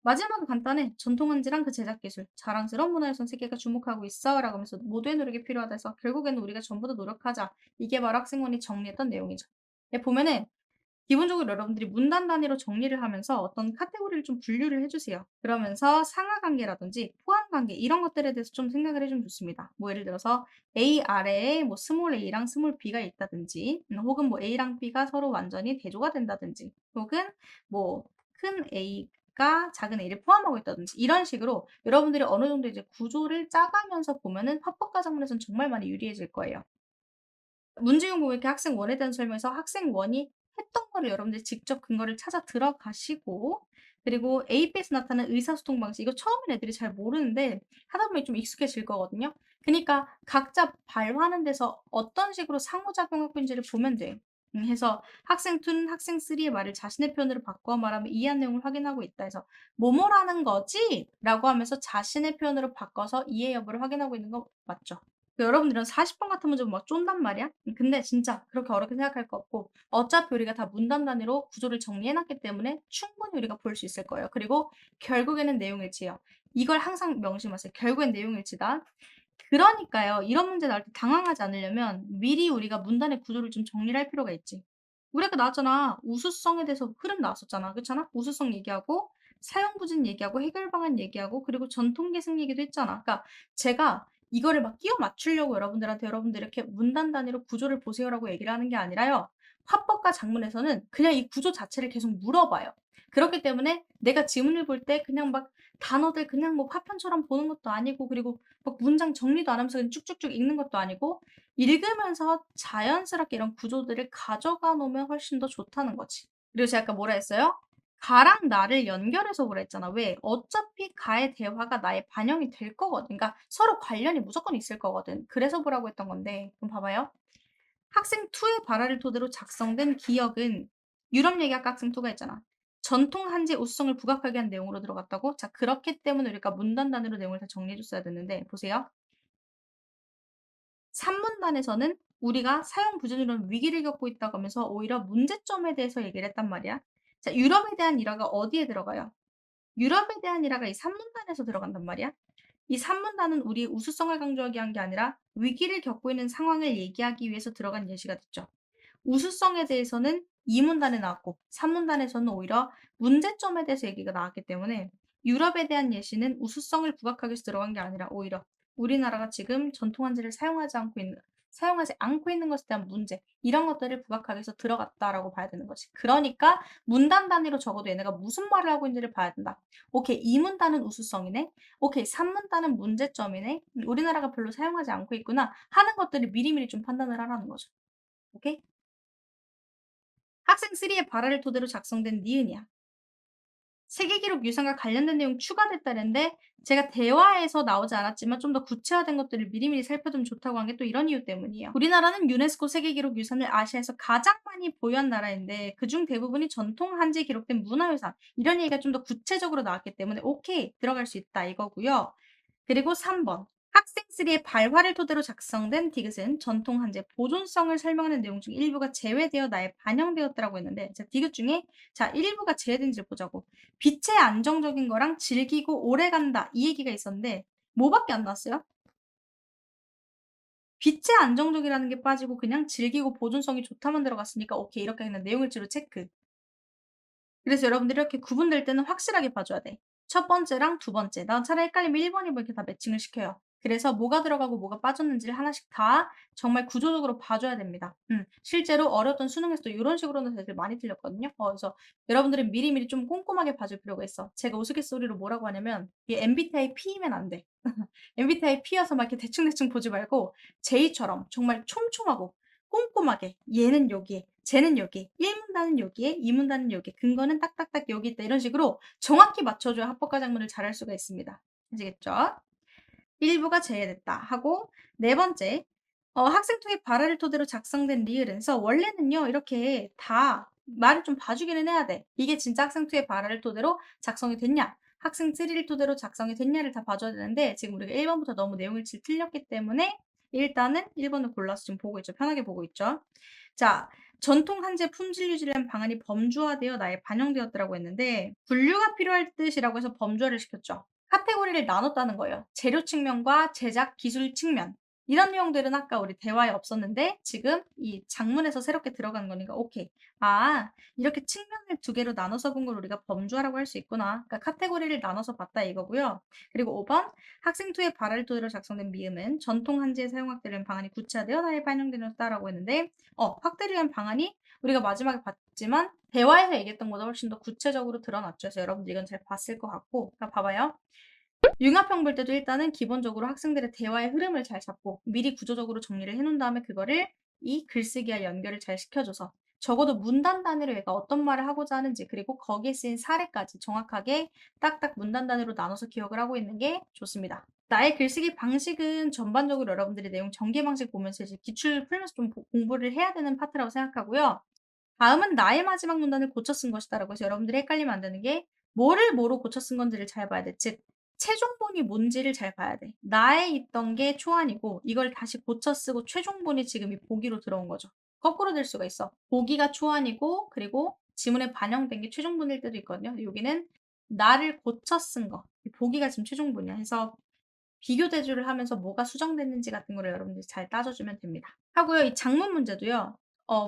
마지막은 간단해. 전통 한지랑 그 제작 기술, 자랑스러운 문화유산 세계가 주목하고 있어라고 하면서 모두의 노력이 필요하다 해서 결국에는 우리가 전부 다 노력하자. 이게 바로 학생원이 정리했던 내용이죠. 보면은 기본적으로 여러분들이 문단 단위로 정리를 하면서 어떤 카테고리를 좀 분류를 해주세요. 그러면서 상하 관계라든지 포함 관계 이런 것들에 대해서 좀 생각을 해주면 좋습니다. 뭐 예를 들어서 A 아래에 뭐 스몰 a랑 스몰 b가 있다든지 혹은 뭐 a랑 b가 서로 완전히 대조가 된다든지 혹은 뭐 큰 a가 작은 a를 포함하고 있다든지 이런 식으로 여러분들이 어느 정도 이제 구조를 짜가면서 보면은 합법과 작문에서는 정말 많이 유리해질 거예요. 문제용 보면 이렇게 학생 1에 대한 설명에서 학생 1이 했던 거를 여러분들이 직접 근거를 찾아 들어가시고 그리고 AP에서 나타나는 의사소통 방식 이거 처음엔 애들이 잘 모르는데 하다 보면 좀 익숙해질 거거든요. 그니까 각자 발화하는 데서 어떤 식으로 상호작용하고 있는지를 보면 돼. 해서 학생 2는 학생 3의 말을 자신의 표현으로 바꿔 말하면 이해한 내용을 확인하고 있다 해서 "뭐뭐라는 거지?" 라고 하면서 자신의 표현으로 바꿔서 이해 여부를 확인하고 있는 거 맞죠? 여러분들은 40번 같은 문제 보면 막 쫀단 말이야. 근데 진짜 그렇게 어렵게 생각할 거 없고 어차피 우리가 다 문단 단위로 구조를 정리해 놨기 때문에 충분히 우리가 볼 수 있을 거예요. 그리고 결국에는 내용일치예요. 이걸 항상 명심하세요. 결국엔 내용일치다. 그러니까요. 이런 문제 나올 때 당황하지 않으려면 미리 우리가 문단의 구조를 좀 정리를 할 필요가 있지. 우리 아까 나왔잖아. 우수성에 대해서 흐름 나왔었잖아. 그렇잖아? 우수성 얘기하고 사용 부진 얘기하고 해결 방안 얘기하고 그리고 전통 계승 얘기도 했잖아. 그러니까 제가 이거를 막 끼워 맞추려고 여러분들한테 "여러분들 이렇게 문단 단위로 구조를 보세요."라고 얘기를 하는 게 아니라요. 화법과 작문에서는 그냥 이 구조 자체를 계속 물어봐요. 그렇기 때문에 내가 지문을 볼 때 그냥 막 단어들 그냥 뭐 화편처럼 보는 것도 아니고 그리고 막 문장 정리도 안 하면서 그냥 쭉쭉쭉 읽는 것도 아니고 읽으면서 자연스럽게 이런 구조들을 가져가 놓으면 훨씬 더 좋다는 거지. 그리고 제가 아까 뭐라 했어요? 가랑 나를 연결해서 보라 했잖아. 왜? 어차피 가의 대화가 나에 반영이 될 거거든. 그러니까 서로 관련이 무조건 있을 거거든. 그래서 보라고 했던 건데 그럼 봐봐요. 학생 2의 발화를 토대로 작성된 기억은 유럽 얘기 아까 학생 2가 했잖아. 전통 한지 우수성을 부각하게 한 내용으로 들어갔다고? 자 그렇기 때문에 우리가 문단 단위로 내용을 다 정리해 줬어야 됐는데 보세요. 3문단에서는 우리가 사용 부진으로 위기를 겪고 있다고 하면서 오히려 문제점에 대해서 얘기를 했단 말이야. 자 유럽에 대한 일화가 어디에 들어가요? 유럽에 대한 일화가 이 3문단에서 들어간단 말이야. 이 3문단은 우리의 우수성을 강조하기 위한 게 아니라 위기를 겪고 있는 상황을 얘기하기 위해서 들어간 예시가 됐죠. 우수성에 대해서는 2문단에 나왔고 3문단에서는 오히려 문제점에 대해서 얘기가 나왔기 때문에 유럽에 대한 예시는 우수성을 부각하기 위해서 들어간 게 아니라 오히려 우리나라가 지금 전통 한지를 사용하지 않고 있는 것에 대한 문제, 이런 것들을 부각하기 위해서 들어갔다라고 봐야 되는 거지. 그러니까 문단 단위로 적어도 얘네가 무슨 말을 하고 있는지를 봐야 된다. 오케이, 이 문단은 우수성이네. 오케이, 3문단은 문제점이네. 우리나라가 별로 사용하지 않고 있구나 하는 것들을 미리미리 좀 판단을 하라는 거죠. 오케이? 학생 3의 발화를 토대로 작성된 니은이야. 세계기록 유산과 관련된 내용 추가됐다는데 제가 대화에서 나오지 않았지만 좀 더 구체화된 것들을 미리미리 살펴두면 좋다고 한 게 또 이런 이유 때문이에요. 우리나라는 유네스코 세계기록 유산을 아시아에서 가장 많이 보유한 나라인데 그중 대부분이 전통 한지에 기록된 문화유산, 이런 얘기가 좀 더 구체적으로 나왔기 때문에 오케이, 들어갈 수 있다 이거고요. 그리고 3번. 학생 3의 발화를 토대로 작성된 디귿은 전통 한지의 보존성을 설명하는 내용 중 일부가 제외되어 나에 반영되었다라고 했는데, 자, 디귿 중에 자, 일부가 제외된지를 보자고. 빛의 안정적인 거랑 즐기고 오래간다, 이 얘기가 있었는데 뭐밖에 안 나왔어요? 빛의 안정적이라는 게 빠지고 그냥 즐기고 보존성이 좋다만 들어갔으니까 오케이, 이렇게 그냥 내용일지로 체크. 그래서 여러분들이 이렇게 구분될 때는 확실하게 봐줘야 돼. 첫 번째랑 두 번째. 난 차라리 헷갈리면 1번, 2번 이렇게 다 매칭을 시켜요. 그래서 뭐가 들어가고 뭐가 빠졌는지를 하나씩 다 정말 구조적으로 봐줘야 됩니다. 실제로 어려웠던 수능에서도 이런 식으로는 되게 많이 틀렸거든요. 그래서 여러분들은 미리미리 좀 꼼꼼하게 봐줄 필요가 있어. 제가 우스갯소리로 뭐라고 하냐면 이게 MBTI P이면 안 돼. MBTI P여서 막 이렇게 대충대충 보지 말고 J처럼 정말 촘촘하고 꼼꼼하게 얘는 여기에, 쟤는 여기에, 1문단은 여기에, 2문단은 여기에, 근거는 딱딱딱 여기 있다, 이런 식으로 정확히 맞춰줘야 합법과 작문을 잘할 수가 있습니다. 아시겠죠? 일부가 제외됐다 하고, 네 번째, 학생통의 발화를 토대로 작성된 리을은서 원래는요 이렇게 다 말을 좀 봐주기는 해야 돼. 이게 진짜 학생투의 발화를 토대로 작성이 됐냐, 학생 3를 토대로 작성이 됐냐를 다 봐줘야 되는데 지금 우리가 1번부터 너무 내용일치 틀렸기 때문에 일단은 1번을 골라서 지금 보고 있죠. 편하게 보고 있죠. 자, 전통 한제 품질 유지를 위한 방안이 범주화되어 나에 반영되었더라고 했는데 분류가 필요할 듯이라고 해서 범주화를 시켰죠. 카테고리를 나눴다는 거예요. 재료 측면과 제작 기술 측면. 이런 내용들은 아까 우리 대화에 없었는데 지금 이 장문에서 새롭게 들어간 거니까 오케이. 아, 이렇게 측면을 두 개로 나눠서 본 걸 우리가 범주화라고 할 수 있구나. 그러니까 카테고리를 나눠서 봤다 이거고요. 그리고 5번, 학생투의 발화를 토대로 작성된 미음은 전통 한지에 사용학되는 방안이 구체화되어 나에 반영되었다라고 했는데 확대를 위한 방안이 우리가 마지막에 봤지만 대화에서 얘기했던 것보다 훨씬 더 구체적으로 드러났죠. 그래서 여러분들 이건 잘 봤을 것 같고, 그러니까 봐봐요. 융합형 볼 때도 일단은 기본적으로 학생들의 대화의 흐름을 잘 잡고 미리 구조적으로 정리를 해놓은 다음에 그거를 이 글쓰기와 연결을 잘 시켜줘서 적어도 문단 단위로 얘가 어떤 말을 하고자 하는지, 그리고 거기에 쓰인 사례까지 정확하게 딱딱 문단 단위로 나눠서 기억을 하고 있는 게 좋습니다. 나의 글쓰기 방식은 전반적으로 여러분들이 내용 전개 방식 보면서 이제 기출 풀면서 좀 공부를 해야 되는 파트라고 생각하고요. 다음은 나의 마지막 문단을 고쳐 쓴 것이다라고 해서 여러분들이 헷갈리면 안 되는 게 뭐를 뭐로 고쳐 쓴 건지를 잘 봐야 돼. 즉 최종본이 뭔지를 잘 봐야 돼. 나에 있던 게 초안이고 이걸 다시 고쳐 쓰고 최종본이 지금 이 보기로 들어온 거죠. 거꾸로 될 수가 있어. 보기가 초안이고 그리고 지문에 반영된 게 최종본일 때도 있거든요. 여기는 나를 고쳐 쓴 거. 보기가 지금 최종본이야. 해서 비교 대조를 하면서 뭐가 수정됐는지 같은 거를 여러분들이 잘 따져주면 됩니다. 하고요. 이 장문 문제도요.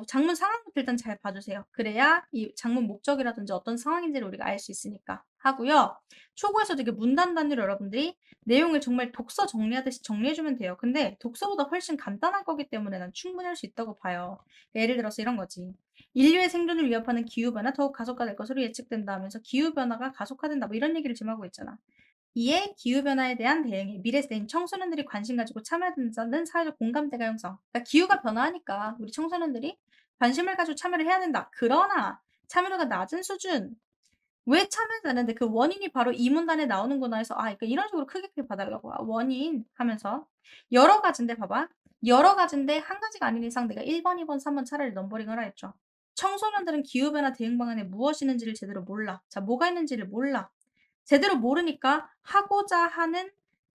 장문 상황부터 일단 잘 봐주세요. 그래야 이 장문 목적이라든지 어떤 상황인지를 우리가 알 수 있으니까. 하고요. 초고에서도 이게 문단 단위로 여러분들이 내용을 정말 독서 정리하듯이 정리해주면 돼요. 근데 독서보다 훨씬 간단할 거기 때문에 난 충분히 할 수 있다고 봐요. 예를 들어서 이런 거지. 인류의 생존을 위협하는 기후변화 더욱 가속화될 것으로 예측된다 하면서 기후변화가 가속화된다, 뭐 이런 얘기를 지금 하고 있잖아. 이에 기후변화에 대한 대응에 미래 세대인 청소년들이 관심 가지고 참여하는 사회적 공감대가 형성. 그러니까 기후가 변화하니까 우리 청소년들이 관심을 가지고 참여를 해야 된다. 그러나 참여도가 낮은 수준. 왜 참여하지 않는데 그 원인이 바로 이 문단에 나오는구나 해서 그러니까 이런 식으로 크게 봐달라고. 원인 하면서 여러 가지인데 봐봐. 여러 가지인데 한 가지가 아닌 이상 내가 1번, 2번, 3번 차라리 넘버링을 하라 했죠. 청소년들은 기후변화 대응 방안에 무엇이 있는지를 제대로 몰라. 자, 뭐가 있는지를 몰라. 제대로 모르니까 하고자 하는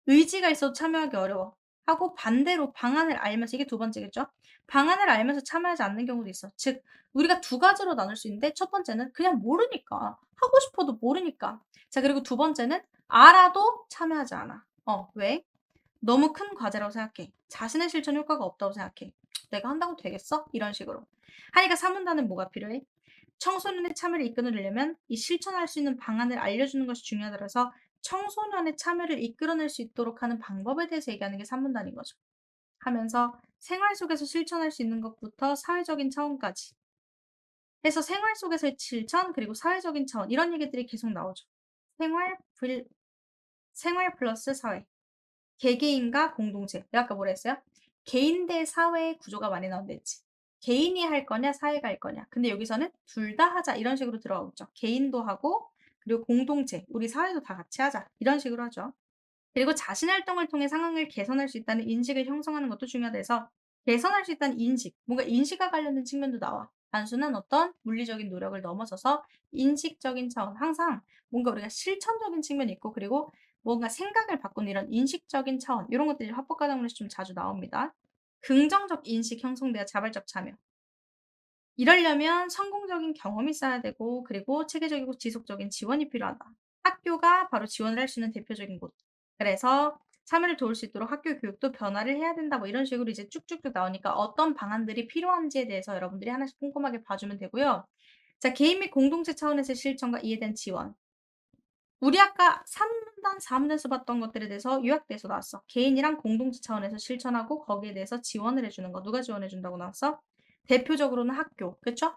의지가 있어도 참여하기 어려워. 하고 반대로 방안을 알면서, 이게 두 번째겠죠? 방안을 알면서 참여하지 않는 경우도 있어. 즉 우리가 두 가지로 나눌 수 있는데 첫 번째는 그냥 모르니까. 하고 싶어도 모르니까. 자, 그리고 두 번째는 알아도 참여하지 않아. 왜? 너무 큰 과제라고 생각해. 자신의 실천 효과가 없다고 생각해. 내가 한다고 되겠어? 이런 식으로. 하니까 사문단은 뭐가 필요해? 청소년의 참여를 이끌어내려면 이 실천할 수 있는 방안을 알려주는 것이 중요하더라서 청소년의 참여를 이끌어낼 수 있도록 하는 방법에 대해서 얘기하는 게 산문단인 거죠. 하면서 생활 속에서 실천할 수 있는 것부터 사회적인 차원까지 해서 생활 속에서의 실천 그리고 사회적인 차원 이런 얘기들이 계속 나오죠. 생활 불 생활 플러스 사회. 개개인과 공동체. 내가 아까 뭐라 했어요? 개인 대 사회의 구조가 많이 나온다 했지. 개인이 할 거냐 사회가 할 거냐. 근데 여기서는 둘 다 하자 이런 식으로 들어가고 있죠. 개인도 하고 그리고 공동체, 우리 사회도 다 같이 하자 이런 식으로 하죠. 그리고 자신 활동을 통해 상황을 개선할 수 있다는 인식을 형성하는 것도 중요하다 해서 개선할 수 있다는 인식, 뭔가 인식과 관련된 측면도 나와. 단순한 어떤 물리적인 노력을 넘어서서 인식적인 차원, 항상 뭔가 우리가 실천적인 측면이 있고 그리고 뭔가 생각을 바꾸는 이런 인식적인 차원 이런 것들이 합법과정문에서 좀 자주 나옵니다. 긍정적 인식 형성돼야 자발적 참여. 이러려면 성공적인 경험이 쌓여야 되고 그리고 체계적이고 지속적인 지원이 필요하다. 학교가 바로 지원을 할 수 있는 대표적인 곳. 그래서 참여를 도울 수 있도록 학교 교육도 변화를 해야 된다. 뭐 이런 식으로 이제 쭉쭉쭉 나오니까 어떤 방안들이 필요한지에 대해서 여러분들이 하나씩 꼼꼼하게 봐주면 되고요. 자, 개인 및 공동체 차원에서의 실천과 이에 대한 지원. 우리 아까 3문단, 4문단에서 봤던 것들에 대해서 요약돼서 나왔어. 개인이랑 공동체 차원에서 실천하고 거기에 대해서 지원을 해 주는 거. 누가 지원해 준다고 나왔어? 대표적으로는 학교. 그쵸?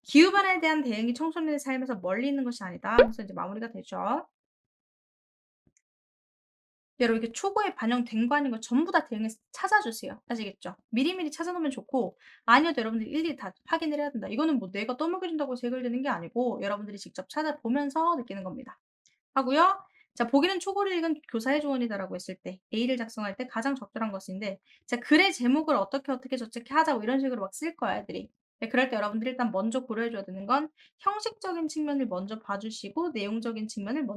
기후변화에 대한 대응이 청소년의 삶에서 멀리 있는 것이 아니다. 그래서 이제 마무리가 되죠. 여러분 이렇게 초고에 반영된 거 아닌 거 전부 다 대응해서 찾아주세요. 아시겠죠? 미리미리 찾아 놓으면 좋고 아니어도 여러분들이 일일이 다 확인을 해야 된다. 이거는 뭐 내가 떠먹여 준다고 해서 해결되는 게 아니고 여러분들이 직접 찾아보면서 느끼는 겁니다. 하고요. 자, 보기는 초고를 읽은 교사의 조언이다라고 했을 때 A를 작성할 때 가장 적절한 것인데 자, 글의 제목을 어떻게 저렇게 하자 뭐 이런 식으로 막 쓸 거야, 애들이. 네, 그럴 때 여러분들이 일단 먼저 고려해 줘야 되는 건 형식적인 측면을 먼저 봐 주시고 내용적인 측면을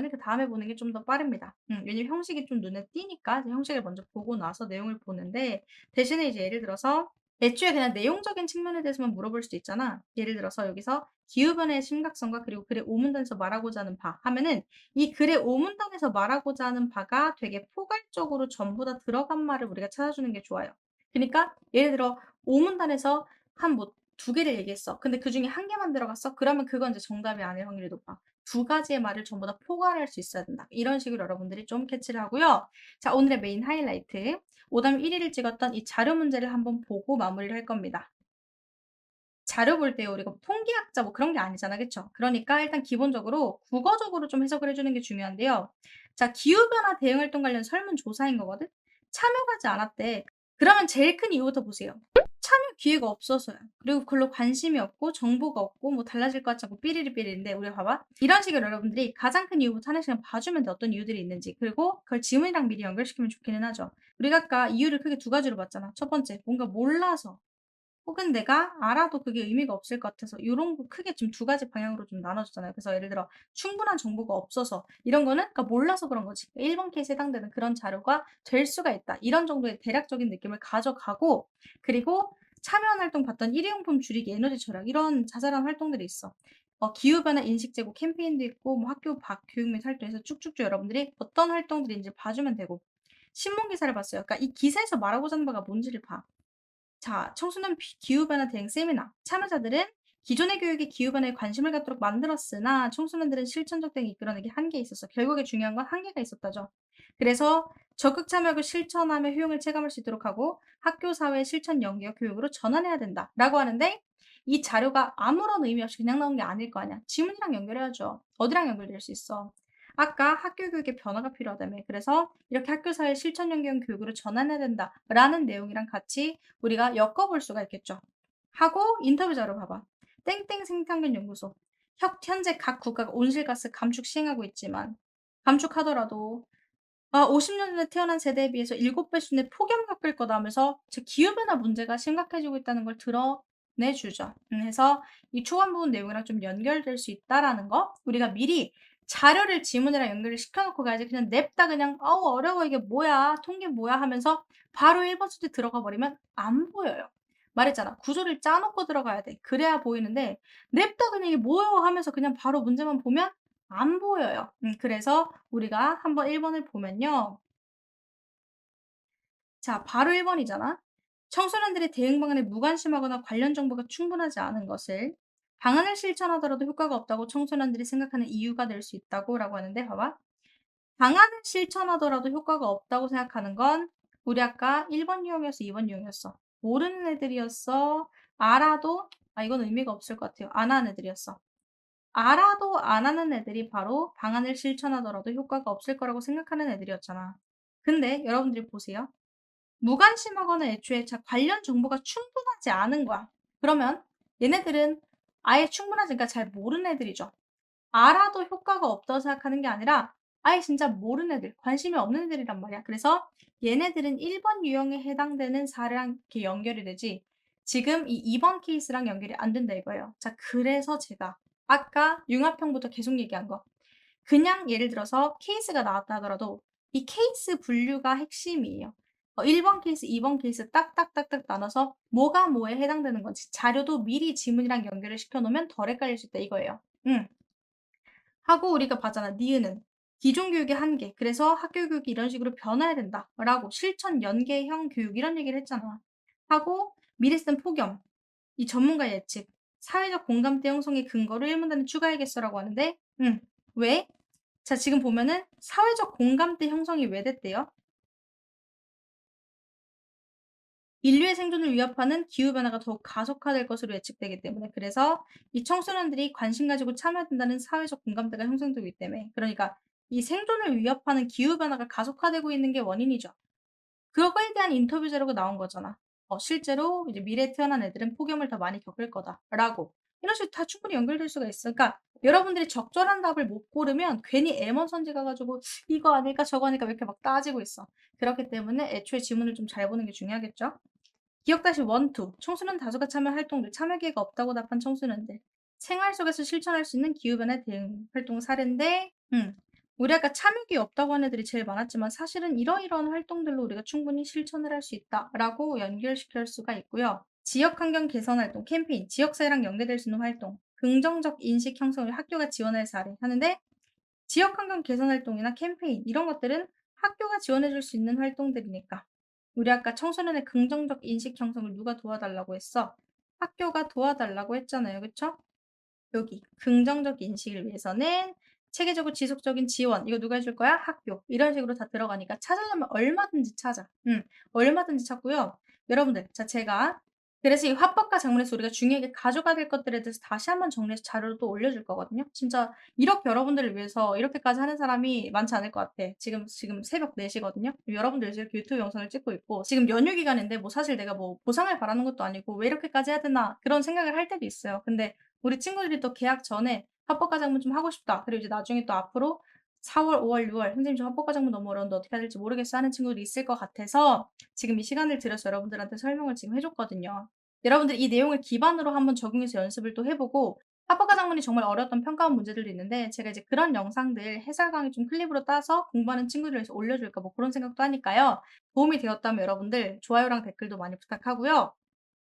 그다음에 보는 게 좀 더 빠릅니다. 왜냐면 형식이 좀 눈에 띄니까 이제 형식을 먼저 보고 나서 내용을 보는데 대신에 이제 예를 들어서 애초에 그냥 내용적인 측면에 대해서만 물어볼 수도 있잖아. 예를 들어서 여기서 기후변화의 심각성과 그리고 글의 오문단에서 말하고자 하는 바 하면은 이 글의 오문단에서 말하고자 하는 바가 되게 포괄적으로 전부 다 들어간 말을 우리가 찾아주는 게 좋아요. 그니까 예를 들어 오문단에서 한 뭐 두 개를 얘기했어. 근데 그중에 한 개만 들어갔어? 그러면 그건 이제 정답이 아닐 확률이 높아. 두 가지의 말을 전부 다 포괄할 수 있어야 된다. 이런 식으로 여러분들이 좀 캐치를 하고요. 자, 오늘의 메인 하이라이트. 오답 1 위를 찍었던 이 자료 문제를 한번 보고 마무리를 할 겁니다. 자료 볼 때요, 우리가 통계학자 뭐 그런 게 아니잖아. 그쵸? 그러니까 일단 기본적으로 국어적으로 좀 해석을 해 주는 게 중요한데요. 자, 기후변화 대응 활동 관련 설문조사인 거거든? 참여하지 않았대. 그러면 제일 큰 이유부터 보세요. 참여 기회가 없어서요. 그리고 별로 관심이 없고 정보가 없고 뭐 달라질 것 같지 않고 삐리리삐리인데 우리 봐봐. 이런 식으로 여러분들이 가장 큰 이유부터 하나씩 봐주면 돼. 어떤 이유들이 있는지. 그리고 그걸 지문이랑 미리 연결시키면 좋기는 하죠. 우리가 아까 이유를 크게 두 가지로 봤잖아. 첫 번째, 뭔가 몰라서 혹은 내가 알아도 그게 의미가 없을 것 같아서 요런 거 크게 좀 두 가지 방향으로 좀 나눠졌잖아요. 그래서 예를 들어 충분한 정보가 없어서 이런 거는 그러니까 몰라서 그런 거지. 1번 케이스에 해당되는 그런 자료가 될 수가 있다. 이런 정도의 대략적인 느낌을 가져가고 그리고 참여한 활동 봤던 일회용품 줄이기, 에너지 절약 이런 자잘한 활동들이 있어. 기후변화 인식 제고 캠페인도 있고 뭐 학교 밖 교육 및 활동에서 쭉쭉쭉 여러분들이 어떤 활동들인지 봐주면 되고 신문 기사를 봤어요. 그러니까 이 기사에서 말하고자 하는 바가 뭔지를 봐. 자, 청소년 기후변화 대응 세미나. 참여자들은 기존의 교육이 기후변화에 관심을 갖도록 만들었으나 청소년들은 실천적 대응이 이끌어내기 한계에 있었어. 결국에 중요한 건 한계가 있었다죠. 그래서 적극 참여하고 실천하며 효용을 체감할 수 있도록 하고 학교 사회 실천 연계와 교육으로 전환해야 된다라고 하는데 이 자료가 아무런 의미 없이 그냥 나온 게 아닐 거 아니야. 지문이랑 연결해야죠. 어디랑 연결될 수 있어? 아까 학교 교육의 변화가 필요하다며. 그래서 이렇게 학교 사회 실천 연계형 교육으로 전환해야 된다라는 내용이랑 같이 우리가 엮어볼 수가 있겠죠. 하고 인터뷰 자료 봐봐. 땡땡 생태환경 연구소. 현재 각 국가가 온실가스 감축 시행하고 있지만 감축하더라도 50년 전에 태어난 세대에 비해서 7배 수준의 폭염 겪을 거다 하면서 즉 기후변화 문제가 심각해지고 있다는 걸 드러내주죠. 해서 이 초반 부분 내용이랑 좀 연결될 수 있다라는 거 우리가 미리 자료를 지문이랑 연결을 시켜놓고 가야지 그냥 냅다 그냥 "어우 어려워. 이게 뭐야. 통계 뭐야." 하면서 바로 1번 수지 들어가 버리면 안 보여요. 말했잖아. 구조를 짜 놓고 들어가야 돼. 그래야 보이는데 냅다 그냥 "이게 뭐요?" 하면서 그냥 바로 문제만 보면 안 보여요. 그래서 우리가 한번 1 번을 보면요. 자, 바로 1 번이잖아. 청소년들의 대응 방안에 무관심하거나 관련 정보가 충분하지 않은 것을 방안을 실천하더라도 효과가 없다고 청소년들이 생각하는 이유가 될 수 있다고 라고 하는데 봐봐. 방안을 실천하더라도 효과가 없다고 생각하는 건 우리 아까 1번 유형이었어, 2번 유형이었어? 모르는 애들이었어? 알아도 이건 의미가 없을 것 같아요. 안 하는 애들이었어. 알아도 안 하는 애들이 바로 방안을 실천하더라도 효과가 없을 거라고 생각하는 애들이었잖아. 근데 여러분들이 보세요. 무관심하거나 애초에 관련 정보가 충분하지 않은 거야. 그러면 얘네들은 아예 충분하지 그러니까 잘 모르는 애들이죠. 알아도 효과가 없다고 생각하는 게 아니라 아예 진짜 모르는 애들, 관심이 없는 애들이란 말이야. 그래서 얘네들은 1번 유형에 해당되는 사례랑 이렇게 연결이 되지 지금 이 2번 케이스랑 연결이 안 된다 이거예요. 자, 그래서 제가 아까 융합형부터 계속 얘기한 거. 그냥 예를 들어서 케이스가 나왔다 하더라도 이 케이스 분류가 핵심이에요. 1번 케이스, 2번 케이스 딱딱딱딱 나눠서 뭐가 뭐에 해당되는 건지 자료도 미리 지문이랑 연결을 시켜놓으면 덜 헷갈릴 수 있다 이거예요. 하고 우리가 봤잖아. 니은은 기존 교육의 한계. 그래서 학교 교육이 이런 식으로 변화해야 된다. 라고 실천 연계형 교육 이런 얘기를 했잖아. 하고 미래쌤 폭염. 이 전문가 예측. 사회적 공감대 형성의 근거를 1문단에 추가해야겠어라고 하는데 왜? 자, 지금 보면은 사회적 공감대 형성이 왜 됐대요? 인류의 생존을 위협하는 기후변화가 더욱 가속화될 것으로 예측되기 때문에 그래서 이 청소년들이 관심 가지고 참여한다는 사회적 공감대가 형성되기 때문에 그러니까 이 생존을 위협하는 기후변화가 가속화되고 있는 게 원인이죠. 그거에 대한 인터뷰 자료가 나온 거잖아. 실제로 이제 미래에 태어난 애들은 폭염을 더 많이 겪을 거다라고. 이런 식으로 다 충분히 연결될 수가 있어. 그러니까 여러분들이 적절한 답을 못 고르면 괜히 애먼선지 가가지고 이거 아닐까 저거 아닐까 왜 이렇게 막 따지고 있어. 그렇기 때문에 애초에 지문을 좀 잘 보는 게 중요하겠죠. 기억 다시 원투. 청소년 다수가 참여 활동들, 참여 기회가 없다고 답한 청소년들. 생활 속에서 실천할 수 있는 기후변화 대응 활동 사례인데, 우리 아까 참여 기회 없다고 하는 애들이 제일 많았지만 사실은 이러이러한 활동들로 우리가 충분히 실천을 할 수 있다라고 연결시킬 수가 있고요. 지역 환경 개선 활동, 캠페인, 지역사회랑 연계될 수 있는 활동, 긍정적 인식 형성을 학교가 지원할 사례 하는데 지역 환경 개선 활동이나 캠페인 이런 것들은 학교가 지원해 줄 수 있는 활동들이니까 우리 아까 청소년의 긍정적 인식 형성을 누가 도와달라고 했어? 학교가 도와달라고 했잖아요. 그쵸? 여기 긍정적 인식을 위해서는 체계적으로 지속적인 지원 이거 누가 해줄 거야? 학교 이런 식으로 다 들어가니까 찾으려면 얼마든지 찾아. 얼마든지 찾고요. 여러분들 자 제가 그래서 이 화법과 작문에서 우리가 중요하게 가져가야 될 것들에 대해서 다시 한번 정리해서 자료를 또 올려줄 거거든요. 진짜 이렇게 여러분들을 위해서 이렇게까지 하는 사람이 많지 않을 것 같아. 지금 새벽 4시거든요. 여러분들 이렇게 유튜브 영상을 찍고 있고 지금 연휴 기간인데 뭐 사실 내가 뭐 보상을 바라는 것도 아니고 왜 이렇게까지 해야 되나 그런 생각을 할 때도 있어요. 근데 우리 친구들이 또 개학 전에 합법과 작문 좀 하고 싶다. 그리고 이제 나중에 또 앞으로 4월, 5월, 6월 선생님 저 합법과 작문 너무 어려운데 어떻게 해야 될지 모르겠어 하는 친구들이 있을 것 같아서 지금 이 시간을 들여서 여러분들한테 설명을 지금 해줬거든요. 여러분들 이 내용을 기반으로 한번 적용해서 연습을 또 해보고 합법과 작문이 정말 어려웠던 평가원 문제들도 있는데 제가 이제 그런 영상들 해설 강의 좀 클립으로 따서 공부하는 친구들을 위해서 올려줄까 뭐 그런 생각도 하니까요. 도움이 되었다면 여러분들 좋아요랑 댓글도 많이 부탁하고요.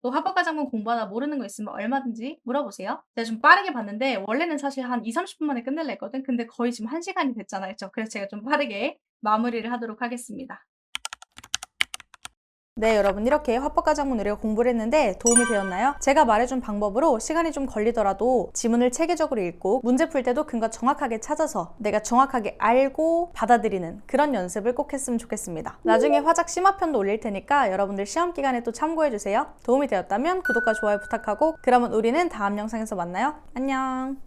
또 합법과 작문 공부하다 모르는 거 있으면 얼마든지 물어보세요. 제가 좀 빠르게 봤는데 원래는 사실 한 20-30분 만에 끝낼라 했거든. 근데 거의 지금 1시간이 됐잖아요. 그쵸? 그래서 제가 좀 빠르게 마무리를 하도록 하겠습니다. 네, 여러분 이렇게 화법과 작문 우리가 공부를 했는데 도움이 되었나요? 제가 말해준 방법으로 시간이 좀 걸리더라도 지문을 체계적으로 읽고 문제 풀 때도 근거 정확하게 찾아서 내가 정확하게 알고 받아들이는 그런 연습을 꼭 했으면 좋겠습니다. 나중에 화작 심화편도 올릴 테니까 여러분들 시험 기간에 또 참고해주세요. 도움이 되었다면 구독과 좋아요 부탁하고 그러면 우리는 다음 영상에서 만나요. 안녕.